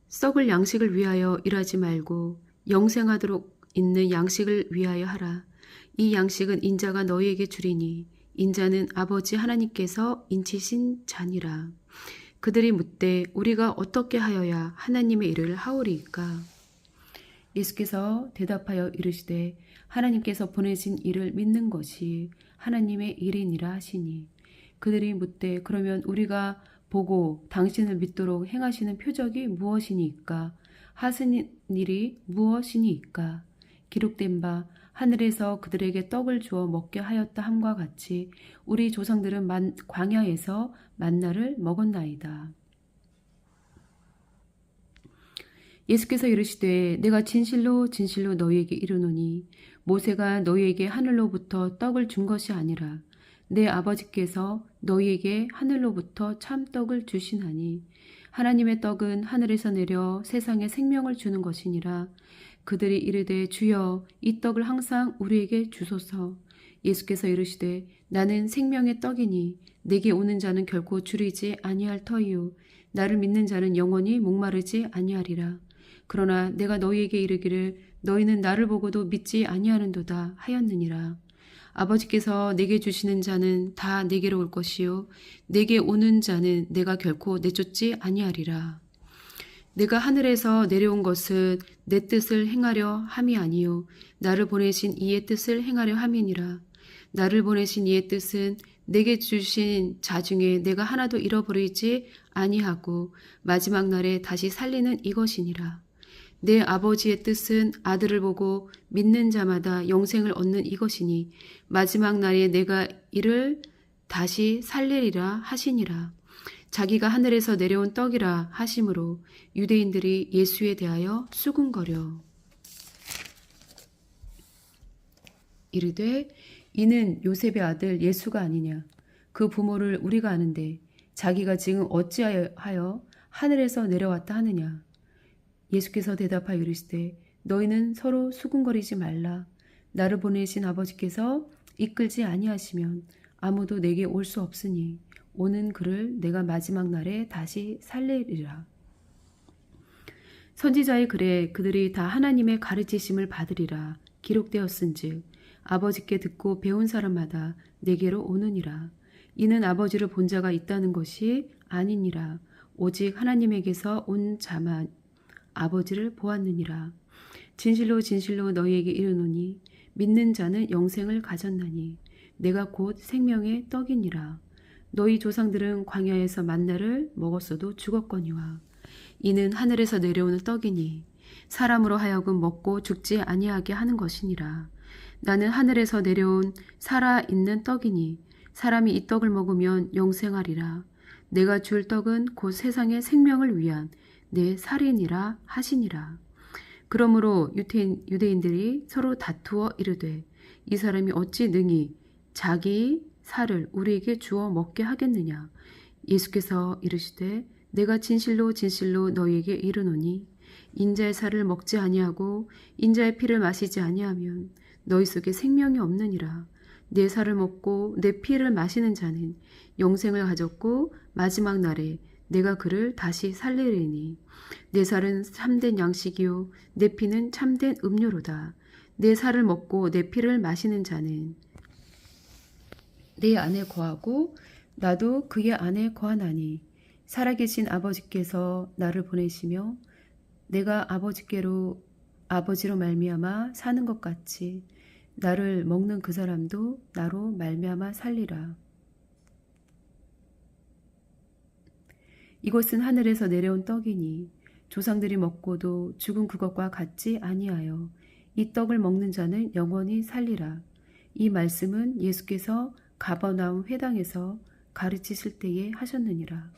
썩을 양식을 위하여 일하지 말고 영생하도록 있는 양식을 위하여 하라. 이 양식은 인자가 너희에게 주리니 인자는 아버지 하나님께서 인치신 자니라. 그들이 묻되 우리가 어떻게 하여야 하나님의 일을 하오리이까? 예수께서 대답하여 이르시되 하나님께서 보내신 일을 믿는 것이 하나님의 일이니라 하시니 그들이 묻되 그러면 우리가 보고 당신을 믿도록 행하시는 표적이 무엇이니까? 하시는 일이 무엇이니까? 기록된 바 하늘에서 그들에게 떡을 주어 먹게 하였다 함과 같이 우리 조상들은 광야에서 만나를 먹었나이다. 예수께서 이르시되 내가 진실로 진실로 너희에게 이르노니 모세가 너희에게 하늘로부터 떡을 준 것이 아니라 내 아버지께서 너희에게 하늘로부터 참 떡을 주시나니 하나님의 떡은 하늘에서 내려 세상에 생명을 주는 것이니라. 그들이 이르되 주여 이 떡을 항상 우리에게 주소서. 예수께서 이르시되 나는 생명의 떡이니 내게 오는 자는 결코 줄이지 아니할 터이요 나를 믿는 자는 영원히 목마르지 아니하리라. 그러나 내가 너희에게 이르기를 너희는 나를 보고도 믿지 아니하는도다 하였느니라. 아버지께서 내게 주시는 자는 다 내게로 올 것이요 내게 오는 자는 내가 결코 내쫓지 아니하리라. 내가 하늘에서 내려온 것은 내 뜻을 행하려 함이 아니요 나를 보내신 이의 뜻을 행하려 함이니라. 나를 보내신 이의 뜻은 내게 주신 자 중에 내가 하나도 잃어버리지 아니하고 마지막 날에 다시 살리는 이것이니라. 내 아버지의 뜻은 아들을 보고 믿는 자마다 영생을 얻는 이것이니 마지막 날에 내가 이를 다시 살리리라 하시니라. 자기가 하늘에서 내려온 떡이라 하심으로 유대인들이 예수에 대하여 수군거려 이르되 이는 요셉의 아들 예수가 아니냐. 그 부모를 우리가 아는데 자기가 지금 어찌하여 하늘에서 내려왔다 하느냐. 예수께서 대답하여 이르시되 너희는 서로 수군거리지 말라. 나를 보내신 아버지께서 이끌지 아니하시면 아무도 내게 올 수 없으니 오는 그를 내가 마지막 날에 다시 살리리라. 선지자의 글에 그들이 다 하나님의 가르치심을 받으리라 기록되었은즉 아버지께 듣고 배운 사람마다 내게로 오느니라. 이는 아버지를 본 자가 있다는 것이 아니니라. 오직 하나님에게서 온 자만 아버지를 보았느니라. 진실로 진실로 너희에게 이르노니 믿는 자는 영생을 가졌나니 내가 곧 생명의 떡이니라. 너희 조상들은 광야에서 만나를 먹었어도 죽었거니와 이는 하늘에서 내려오는 떡이니 사람으로 하여금 먹고 죽지 아니하게 하는 것이니라. 나는 하늘에서 내려온 살아있는 떡이니 사람이 이 떡을 먹으면 영생하리라. 내가 줄 떡은 곧 세상의 생명을 위한 내 살이니라 하시니라. 그러므로 유대인들이 서로 다투어 이르되 이 사람이 어찌 능히 자기 살을 우리에게 주어 먹게 하겠느냐. 예수께서 이르시되 내가 진실로 진실로 너희에게 이르노니 인자의 살을 먹지 아니하고 인자의 피를 마시지 아니하면 너희 속에 생명이 없느니라. 내 살을 먹고 내 피를 마시는 자는 영생을 가졌고 마지막 날에 내가 그를 다시 살리리니 내 살은 참된 양식이요 내 피는 참된 음료로다. 내 살을 먹고 내 피를 마시는 자는 내 안에 거하고 나도 그의 안에 거하나니 살아계신 아버지께서 나를 보내시며 내가 아버지로 말미암아 사는 것 같이 나를 먹는 그 사람도 나로 말미암아 살리라. 이것은 하늘에서 내려온 떡이니 조상들이 먹고도 죽은 그것과 같지 아니하여 이 떡을 먹는 자는 영원히 살리라. 이 말씀은 예수께서 가버나움 회당에서 가르치실 때에 하셨느니라.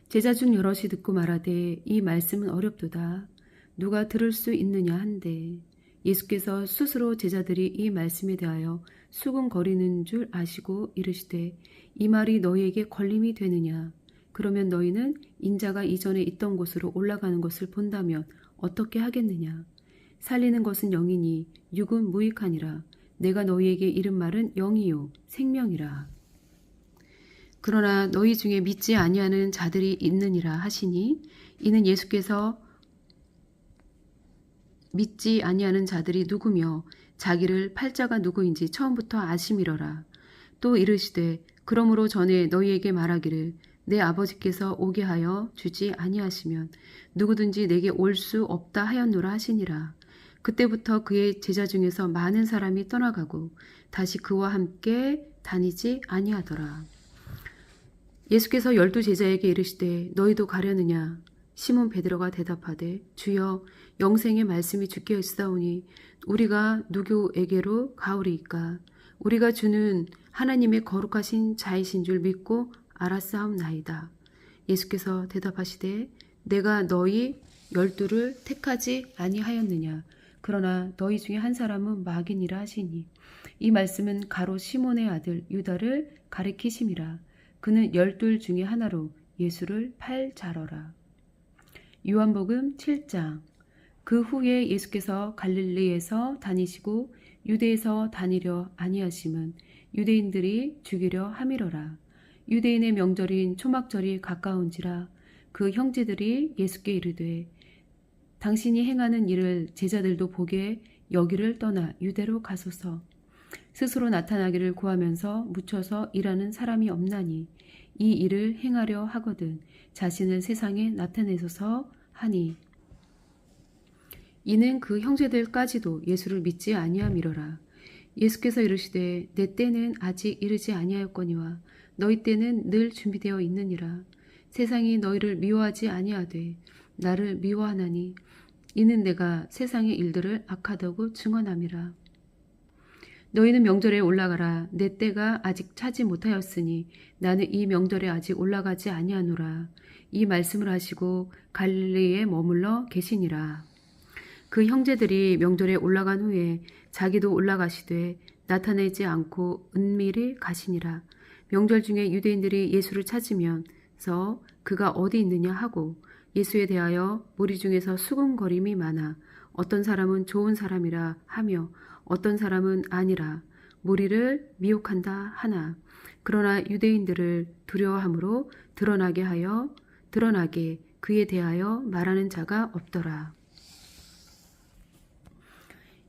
제자 중 여럿이 듣고 말하되 이 말씀은 어렵도다. 누가 들을 수 있느냐 한데 예수께서 스스로 제자들이 이 말씀에 대하여 수군거리는 줄 아시고 이르시되 이 말이 너희에게 걸림이 되느냐. 그러면 너희는 인자가 이전에 있던 곳으로 올라가는 것을 본다면 어떻게 하겠느냐. 살리는 것은 영이니 육은 무익하니라. 내가 너희에게 이른 말은 영이요 생명이라. 그러나 너희 중에 믿지 아니하는 자들이 있느니라 하시니 이는 예수께서 믿지 아니하는 자들이 누구며 자기를 팔자가 누구인지 처음부터 아심이러라. 또 이르시되 그러므로 전에 너희에게 말하기를 내 아버지께서 오게 하여 주지 아니하시면 누구든지 내게 올 수 없다 하였노라 하시니라. 그때부터 그의 제자 중에서 많은 사람이 떠나가고 다시 그와 함께 다니지 아니하더라. 예수께서 12 제자에게 이르시되 너희도 가려느냐? 시몬 베드로가 대답하되 주여 영생의 말씀이 주께 있사오니 우리가 누구에게로 가오리이까? 우리가 주는 하나님의 거룩하신 자이신 줄 믿고 알았사옵나이다. 예수께서 대답하시되 내가 너희 12를 택하지 아니하였느냐? 그러나 너희 중에 한 사람은 마귀니라 하시니 이 말씀은 가로 시몬의 아들 유다를 가리키심이라. 그는 12 중에 하나로 예수를 팔 자러라. 요한복음 7장. 그 후에 예수께서 갈릴리에서 다니시고 유대에서 다니려 아니하심은 유대인들이 죽이려 함이러라. 유대인의 명절인 초막절이 가까운지라. 그 형제들이 예수께 이르되 당신이 행하는 일을 제자들도 보게 여기를 떠나 유대로 가소서. 스스로 나타나기를 구하면서 묻혀서 일하는 사람이 없나니 이 일을 행하려 하거든 자신을 세상에 나타내소서 하니 이는 그 형제들까지도 예수를 믿지 아니함이러라. 예수께서 이르시되 내 때는 아직 이르지 아니하였거니와 너희 때는 늘 준비되어 있느니라. 세상이 너희를 미워하지 아니하되 나를 미워하나니 이는 내가 세상의 일들을 악하다고 증언함이라. 너희는 명절에 올라가라. 내 때가 아직 차지 못하였으니 나는 이 명절에 아직 올라가지 아니하노라. 이 말씀을 하시고 갈릴리에 머물러 계시니라. 그 형제들이 명절에 올라간 후에 자기도 올라가시되 나타내지 않고 은밀히 가시니라. 명절 중에 유대인들이 예수를 찾으면서 그가 어디 있느냐 하고 예수에 대하여 무리 중에서 수군거림이 많아 어떤 사람은 좋은 사람이라 하며 어떤 사람은 아니라 무리를 미혹한다 하나 그러나 유대인들을 두려워함으로 드러나게 그에 대하여 말하는 자가 없더라.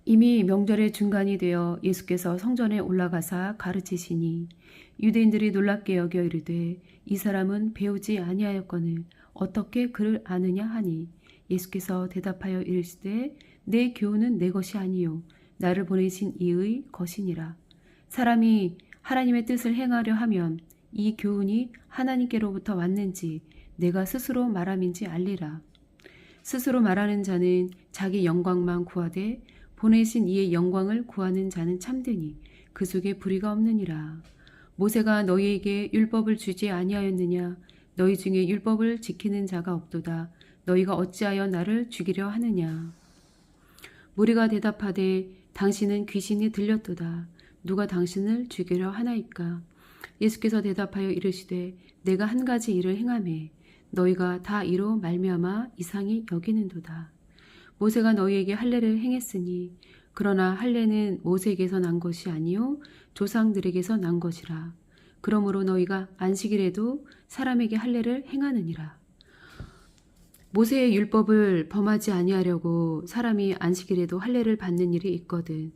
이미 명절의 중간이 되어 예수께서 성전에 올라가사 가르치시니 유대인들이 놀랍게 여겨 이르되 이 사람은 배우지 아니하였거늘 어떻게 그를 아느냐 하니 예수께서 대답하여 이르시되 내 교훈은 내 것이 아니요 나를 보내신 이의 것이니라. 사람이 하나님의 뜻을 행하려 하면 이 교훈이 하나님께로부터 왔는지 내가 스스로 말함인지 알리라. 스스로 말하는 자는 자기 영광만 구하되 보내신 이의 영광을 구하는 자는 참되니 그 속에 불의가 없느니라. 모세가 너희에게 율법을 주지 아니하였느냐? 너희 중에 율법을 지키는 자가 없도다. 너희가 어찌하여 나를 죽이려 하느냐? 무리가 대답하되 당신은 귀신이 들렸도다. 누가 당신을 죽이려 하나이까? 예수께서 대답하여 이르시되 내가 한 가지 일을 행하매 너희가 다 이로 말미암아 이상히 여기는도다. 모세가 너희에게 할례를 행했으니 그러나 할례는 모세에게서 난 것이 아니요 조상들에게서 난 것이라. 그러므로 너희가 안식일에도 사람에게 할례를 행하느니라. 모세의 율법을 범하지 아니하려고 사람이 안식일에도 할례를 받는 일이 있거든.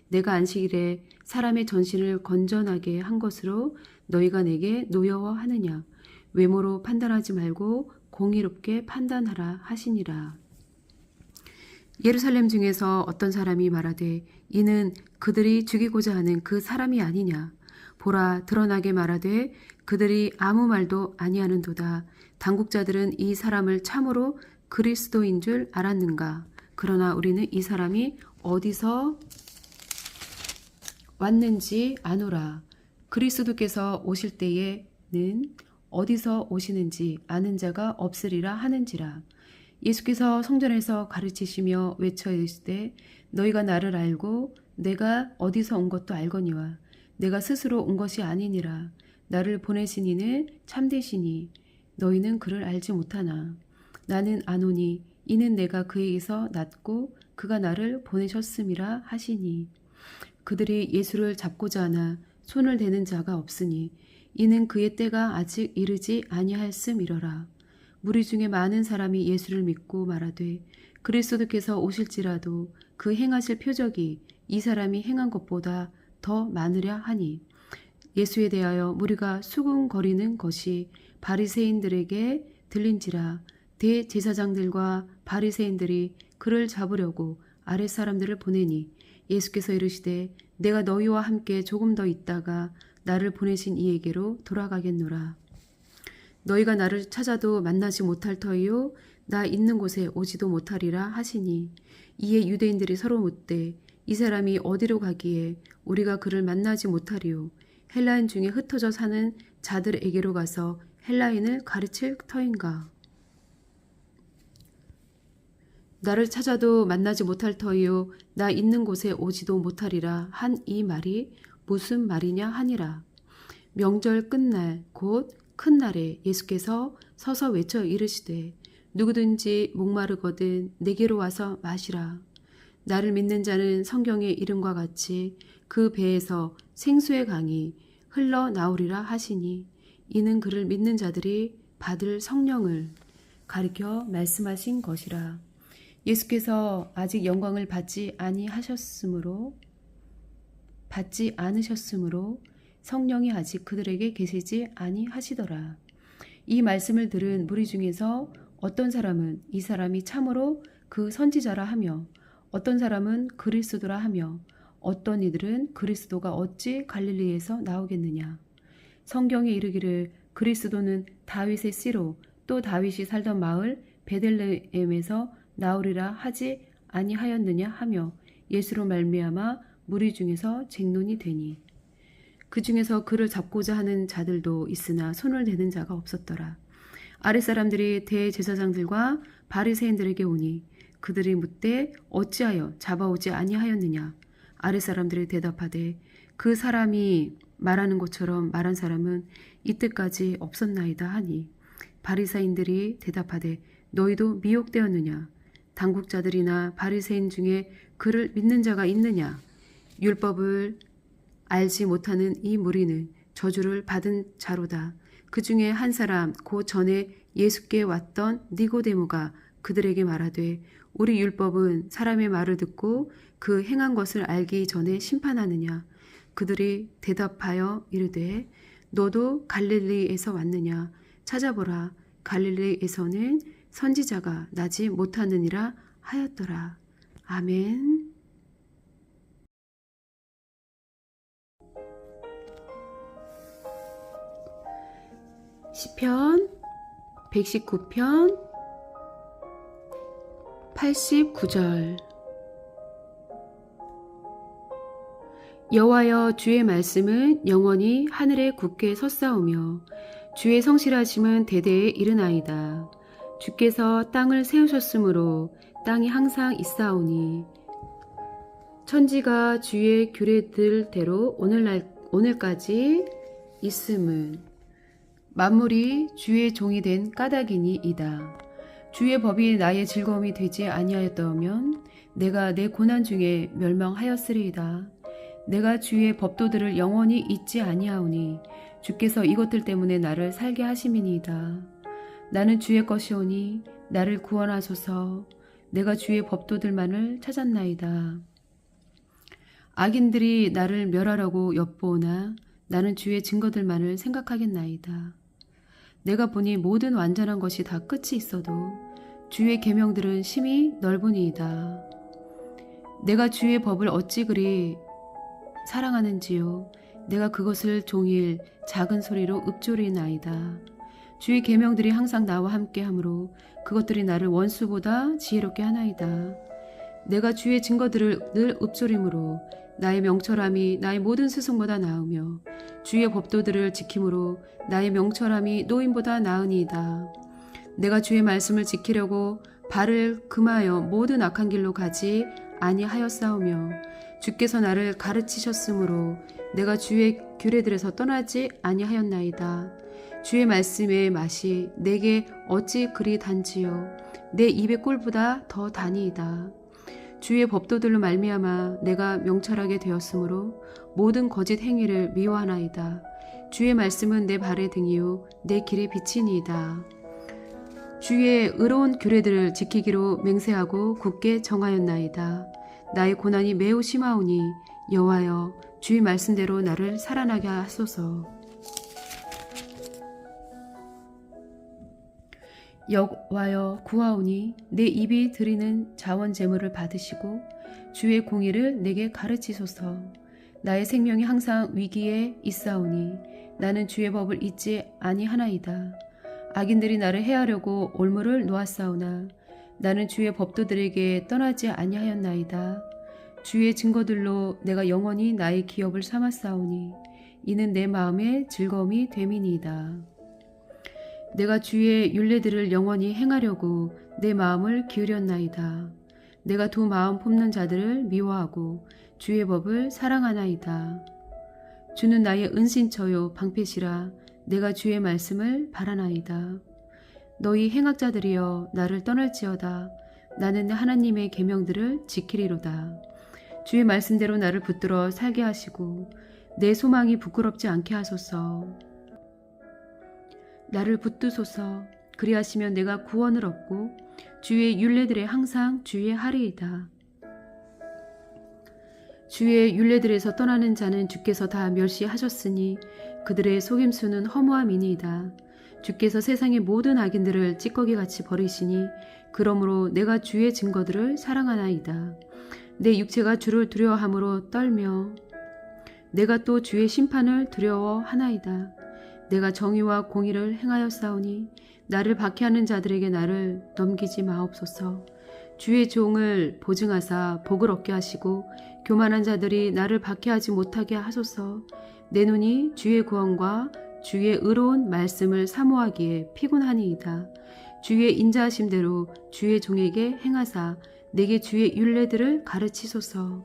내가 안식일에 사람의 전신을 건전하게 한 것으로 너희가 내게 노여워하느냐. 외모로 판단하지 말고 공의롭게 판단하라 하시니라. 예루살렘 중에서 어떤 사람이 말하되 이는 그들이 죽이고자 하는 그 사람이 아니냐. 보라 드러나게 말하되 그들이 아무 말도 아니하는도다. 당국자들은 이 사람을 참으로 그리스도인 줄 알았는가. 그러나 우리는 이 사람이 어디서 왔는지 아노라. 그리스도께서 오실 때에는 어디서 오시는지 아는 자가 없으리라 하는지라. 예수께서 성전에서 가르치시며 외쳐 이르시되 너희가 나를 알고 내가 어디서 온 것도 알거니와 내가 스스로 온 것이 아니니라. 나를 보내신 이는 참되시니 너희는 그를 알지 못하나 나는 아노니 이는 내가 그에게서 났고 그가 나를 보내셨음이라 하시니 그들이 예수를 잡고자 하나 손을 대는 자가 없으니 이는 그의 때가 아직 이르지 아니하였음이러라. 무리 중에 많은 사람이 예수를 믿고 말하되 그리스도께서 오실지라도 그 행하실 표적이 이 사람이 행한 것보다 더 많으랴 하니 예수에 대하여 무리가 수군거리는 것이 바리새인들에게 들린지라. 대제사장들과 바리새인들이 그를 잡으려고 아랫사람들을 보내니 예수께서 이르시되 내가 너희와 함께 조금 더 있다가 나를 보내신 이에게로 돌아가겠노라. 너희가 나를 찾아도 만나지 못할 터이요 나 있는 곳에 오지도 못하리라 하시니 이에 유대인들이 서로 묻되 이 사람이 어디로 가기에 우리가 그를 만나지 못하리요 헬라인 중에 흩어져 사는 자들에게로 가서 헬라인을 가르칠 터인가. 나를 찾아도 만나지 못할 터이요 나 있는 곳에 오지도 못하리라 한 이 말이 무슨 말이냐 하니라. 명절 끝날 곧 큰 날에 예수께서 서서 외쳐 이르시되 누구든지 목마르거든 내게로 와서 마시라. 나를 믿는 자는 성경의 이름과 같이 그 배에서 생수의 강이 흘러나오리라 하시니 이는 그를 믿는 자들이 받을 성령을 가리켜 말씀하신 것이라. 예수께서 아직 영광을 받지 않으셨으므로 성령이 아직 그들에게 계시지 아니하시더라. 이 말씀을 들은 무리 중에서 어떤 사람은 이 사람이 참으로 그 선지자라 하며 어떤 사람은 그리스도라 하며 어떤 이들은 그리스도가 어찌 갈릴리에서 나오겠느냐. 성경에 이르기를 그리스도는 다윗의 씨로 또 다윗이 살던 마을 베들레헴에서 나오리라 하지 아니하였느냐 하며 예수로 말미암아 무리 중에서 쟁론이 되니 그 중에서 그를 잡고자 하는 자들도 있으나 손을 대는 자가 없었더라. 아랫사람들이 대제사장들과 바리새인들에게 오니 그들이 묻되 어찌하여 잡아오지 아니하였느냐. 아랫사람들이 대답하되 그 사람이 말하는 것처럼 말한 사람은 이때까지 없었나이다 하니 바리새인들이 대답하되 너희도 미혹되었느냐. 당국자들이나 바리새인 중에 그를 믿는 자가 있느냐. 율법을 알지 못하는 이 무리는 저주를 받은 자로다. 그 중에 한 사람 곧 전에 예수께 왔던 니고데모가 그들에게 말하되 우리 율법은 사람의 말을 듣고 그 행한 것을 알기 전에 심판하느냐. 그들이 대답하여 이르되 너도 갈릴리에서 왔느냐. 찾아보라. 갈릴리에서는 선지자가 나지 못하느니라 하였더라. 아멘. 시편 119편 89절. 여호와여 주의 말씀은 영원히 하늘에 굳게 섰사오며 주의 성실하심은 대대에 이르나이다. 주께서 땅을 세우셨으므로 땅이 항상 있사오니 천지가 주의 규례들대로 오늘까지 있음은 만물이 주의 종이 된 까닭이니이다. 주의 법이 나의 즐거움이 되지 아니하였다면 내가 내 고난 중에 멸망하였으리이다. 내가 주의 법도들을 영원히 잊지 아니하오니 주께서 이것들 때문에 나를 살게 하심이니이다. 나는 주의 것이오니 나를 구원하소서. 내가 주의 법도들만을 찾았나이다. 악인들이 나를 멸하려고 엿보오나 나는 주의 증거들만을 생각하겠나이다. 내가 보니 모든 완전한 것이 다 끝이 있어도 주의 계명들은 심히 넓으니이다. 내가 주의 법을 어찌 그리 사랑하는지요. 내가 그것을 종일 작은 소리로 읊조리나이다. 주의 계명들이 항상 나와 함께하므로 그것들이 나를 원수보다 지혜롭게 하나이다. 내가 주의 증거들을 늘 읊조림으로 나의 명철함이 나의 모든 스승보다 나으며 주의 법도들을 지킴으로 나의 명철함이 노인보다 나으니이다. 내가 주의 말씀을 지키려고 발을 금하여 모든 악한 길로 가지 아니하였사오며 주께서 나를 가르치셨으므로 내가 주의 규례들에서 떠나지 아니하였나이다. 주의 말씀의 맛이 내게 어찌 그리 단지요. 내 입의 꿀보다 더 다니이다. 주의 법도들로 말미암아 내가 명철하게 되었으므로 모든 거짓 행위를 미워하나이다. 주의 말씀은 내 발의 등이요 내 길의 빛이니이다. 주의 의로운 규례들을 지키기로 맹세하고 굳게 정하였나이다. 나의 고난이 매우 심하오니 여호와여, 주의 말씀대로 나를 살아나게 하소서. 여호와여, 구하오니 내 입이 드리는 자원 제물을 받으시고 주의 공의를 내게 가르치소서. 나의 생명이 항상 위기에 있사오니 나는 주의 법을 잊지 아니하나이다. 악인들이 나를 해하려고 올무를 놓았사오나 나는 주의 법도들에게 떠나지 아니하였나이다. 주의 증거들로 내가 영원히 나의 기업을 삼았사오니 이는 내 마음의 즐거움이 됨이니이다. 내가 주의 율례들을 영원히 행하려고 내 마음을 기울였나이다. 내가 두 마음 품는 자들을 미워하고 주의 법을 사랑하나이다. 주는 나의 은신처요 방패시라. 내가 주의 말씀을 바라나이다. 너희 행악자들이여 나를 떠날지어다. 나는 하나님의 계명들을 지키리로다. 주의 말씀대로 나를 붙들어 살게 하시고 내 소망이 부끄럽지 않게 하소서. 나를 붙드소서. 그리하시면 내가 구원을 얻고 주의 율례들에 항상 주의하리이다. 주의 율례들에서 떠나는 자는 주께서 다 멸시하셨으니 그들의 속임수는 허무함이니이다. 주께서 세상의 모든 악인들을 찌꺼기같이 버리시니 그러므로 내가 주의 증거들을 사랑하나이다. 내 육체가 주를 두려워함으로 떨며 내가 또 주의 심판을 두려워하나이다. 내가 정의와 공의를 행하였사오니 나를 박해하는 자들에게 나를 넘기지 마옵소서. 주의 종을 보증하사 복을 얻게 하시고 교만한 자들이 나를 박해하지 못하게 하소서. 내 눈이 주의 구원과 주의 의로운 말씀을 사모하기에 피곤하니이다. 주의 인자하심대로 주의 종에게 행하사 내게 주의 율례들을 가르치소서.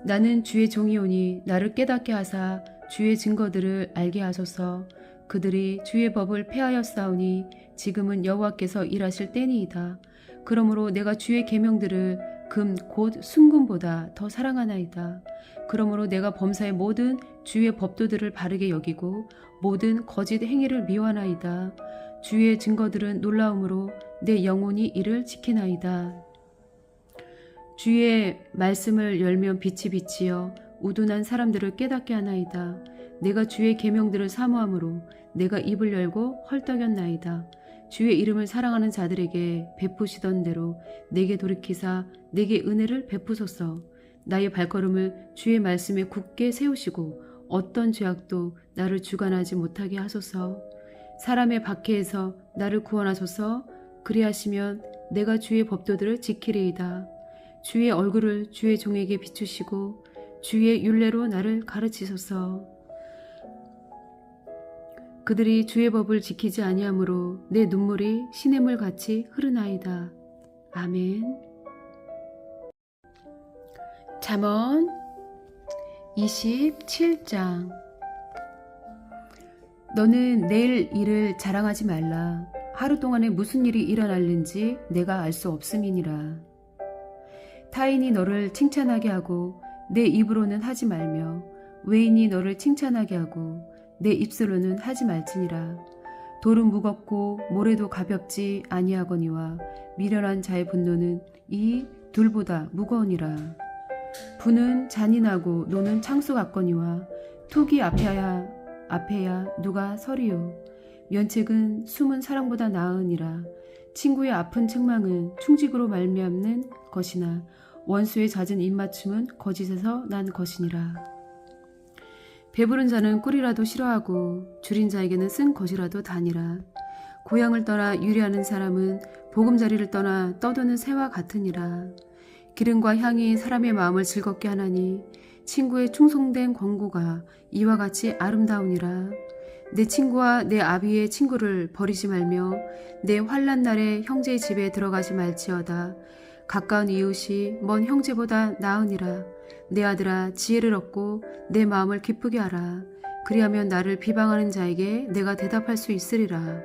나는 주의 종이오니 나를 깨닫게 하사 주의 증거들을 알게 하소서. 그들이 주의 법을 폐하였사오니 지금은 여호와께서 일하실 때니이다. 그러므로 내가 주의 계명들을 금 곧 순금보다 더 사랑하나이다. 그러므로 내가 범사의 모든 주의 법도들을 바르게 여기고 모든 거짓 행위를 미워하나이다. 주의 증거들은 놀라움으로 내 영혼이 이를 지키나이다. 주의 말씀을 열면 빛이 비치어 우둔한 사람들을 깨닫게 하나이다. 내가 주의 계명들을 사모함으로 내가 입을 열고 헐떡였나이다. 주의 이름을 사랑하는 자들에게 베푸시던 대로 내게 돌이키사 내게 은혜를 베푸소서. 나의 발걸음을 주의 말씀에 굳게 세우시고 어떤 죄악도 나를 주관하지 못하게 하소서. 사람의 박해에서 나를 구원하소서. 그리하시면 내가 주의 법도들을 지키리이다. 주의 얼굴을 주의 종에게 비추시고 주의 율례로 나를 가르치소서. 그들이 주의 법을 지키지 아니하므로 내 눈물이 시냇물같이 흐르나이다. 아멘. 잠언 27장. 너는 내일 일을 자랑하지 말라. 하루 동안에 무슨 일이 일어날는지 내가 알 수 없음이니라. 타인이 너를 칭찬하게 하고 내 입으로는 하지 말며 외인이 너를 칭찬하게 하고 내 입술로는 하지 말지니라. 돌은 무겁고 모래도 가볍지 아니하거니와 미련한 자의 분노는 이 둘보다 무거우니라. 부는 잔인하고 노는 창수 같거니와 툭이 앞에야 누가 서리요. 면책은 숨은 사랑보다 나으니라. 친구의 아픈 책망은 충직으로 말미암는 것이나 원수의 잦은 입맞춤은 거짓에서 난 것이니라. 배부른 자는 꿀이라도 싫어하고 줄인 자에게는 쓴 것이라도 다니라. 고향을 떠나 유리하는 사람은 보금자리를 떠나 떠도는 새와 같으니라. 기름과 향이 사람의 마음을 즐겁게 하나니 친구의 충성된 권고가 이와 같이 아름다우니라. 내 친구와 내 아비의 친구를 버리지 말며 내 환난 날에 형제의 집에 들어가지 말지어다. 가까운 이웃이 먼 형제보다 나으니라. 내 아들아, 지혜를 얻고 내 마음을 기쁘게 하라. 그리하면 나를 비방하는 자에게 내가 대답할 수 있으리라.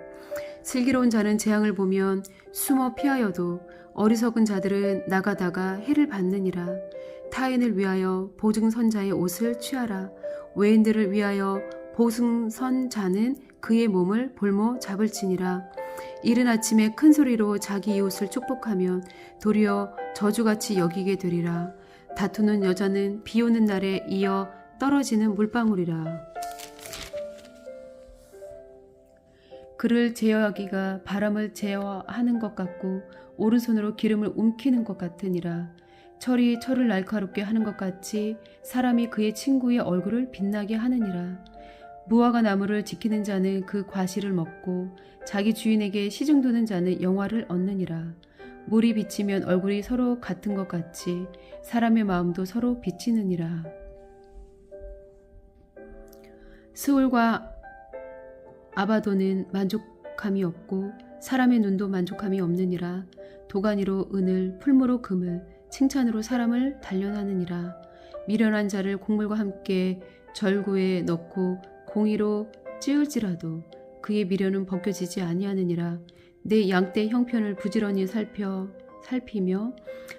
슬기로운 자는 재앙을 보면 숨어 피하여도 어리석은 자들은 나가다가 해를 받느니라. 타인을 위하여 보증선자의 옷을 취하라. 외인들을 위하여 보증선자는 그의 몸을 볼모 잡을지니라. 이른 아침에 큰 소리로 자기 이웃을 축복하면 도리어 저주같이 여기게 되리라. 다투는 여자는 비 오는 날에 이어 떨어지는 물방울이라. 그를 제어하기가 바람을 제어하는 것 같고 오른손으로 기름을 움키는 것 같으니라. 철이 철을 날카롭게 하는 것 같이 사람이 그의 친구의 얼굴을 빛나게 하느니라. 무화과 나무를 지키는 자는 그 과실을 먹고 자기 주인에게 시중도는 자는 영화를 얻느니라. 물이 비치면 얼굴이 서로 같은 것 같이 사람의 마음도 서로 비치느니라. 스올과 아바도는 만족함이 없고 사람의 눈도 만족함이 없느니라. 도가니로 은을, 풀무로 금을, 칭찬으로 사람을 단련하느니라. 미련한 자를 곡물과 함께 절구에 넣고 공의로 찌을지라도 그의 미련은 벗겨지지 아니하느니라. 내 양떼 형편을 부지런히 살피며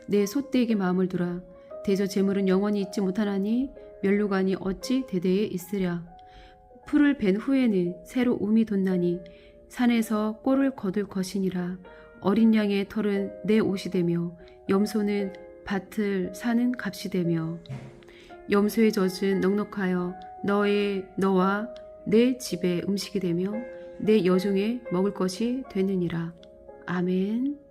내 소떼에게 마음을 두라. 대저 재물은 영원히 있지 못하나니 면류관이 어찌 대대에 있으랴. 풀을 벤 후에는 새로 움이 돋나니 산에서 꼴을 거둘 것이니라. 어린 양의 털은 내 옷이 되며 염소는 밭을 사는 값이 되며 염소의 젖은 넉넉하여 너와 내 집의 음식이 되며 내 여종의 먹을 것이 되느니라. 아멘.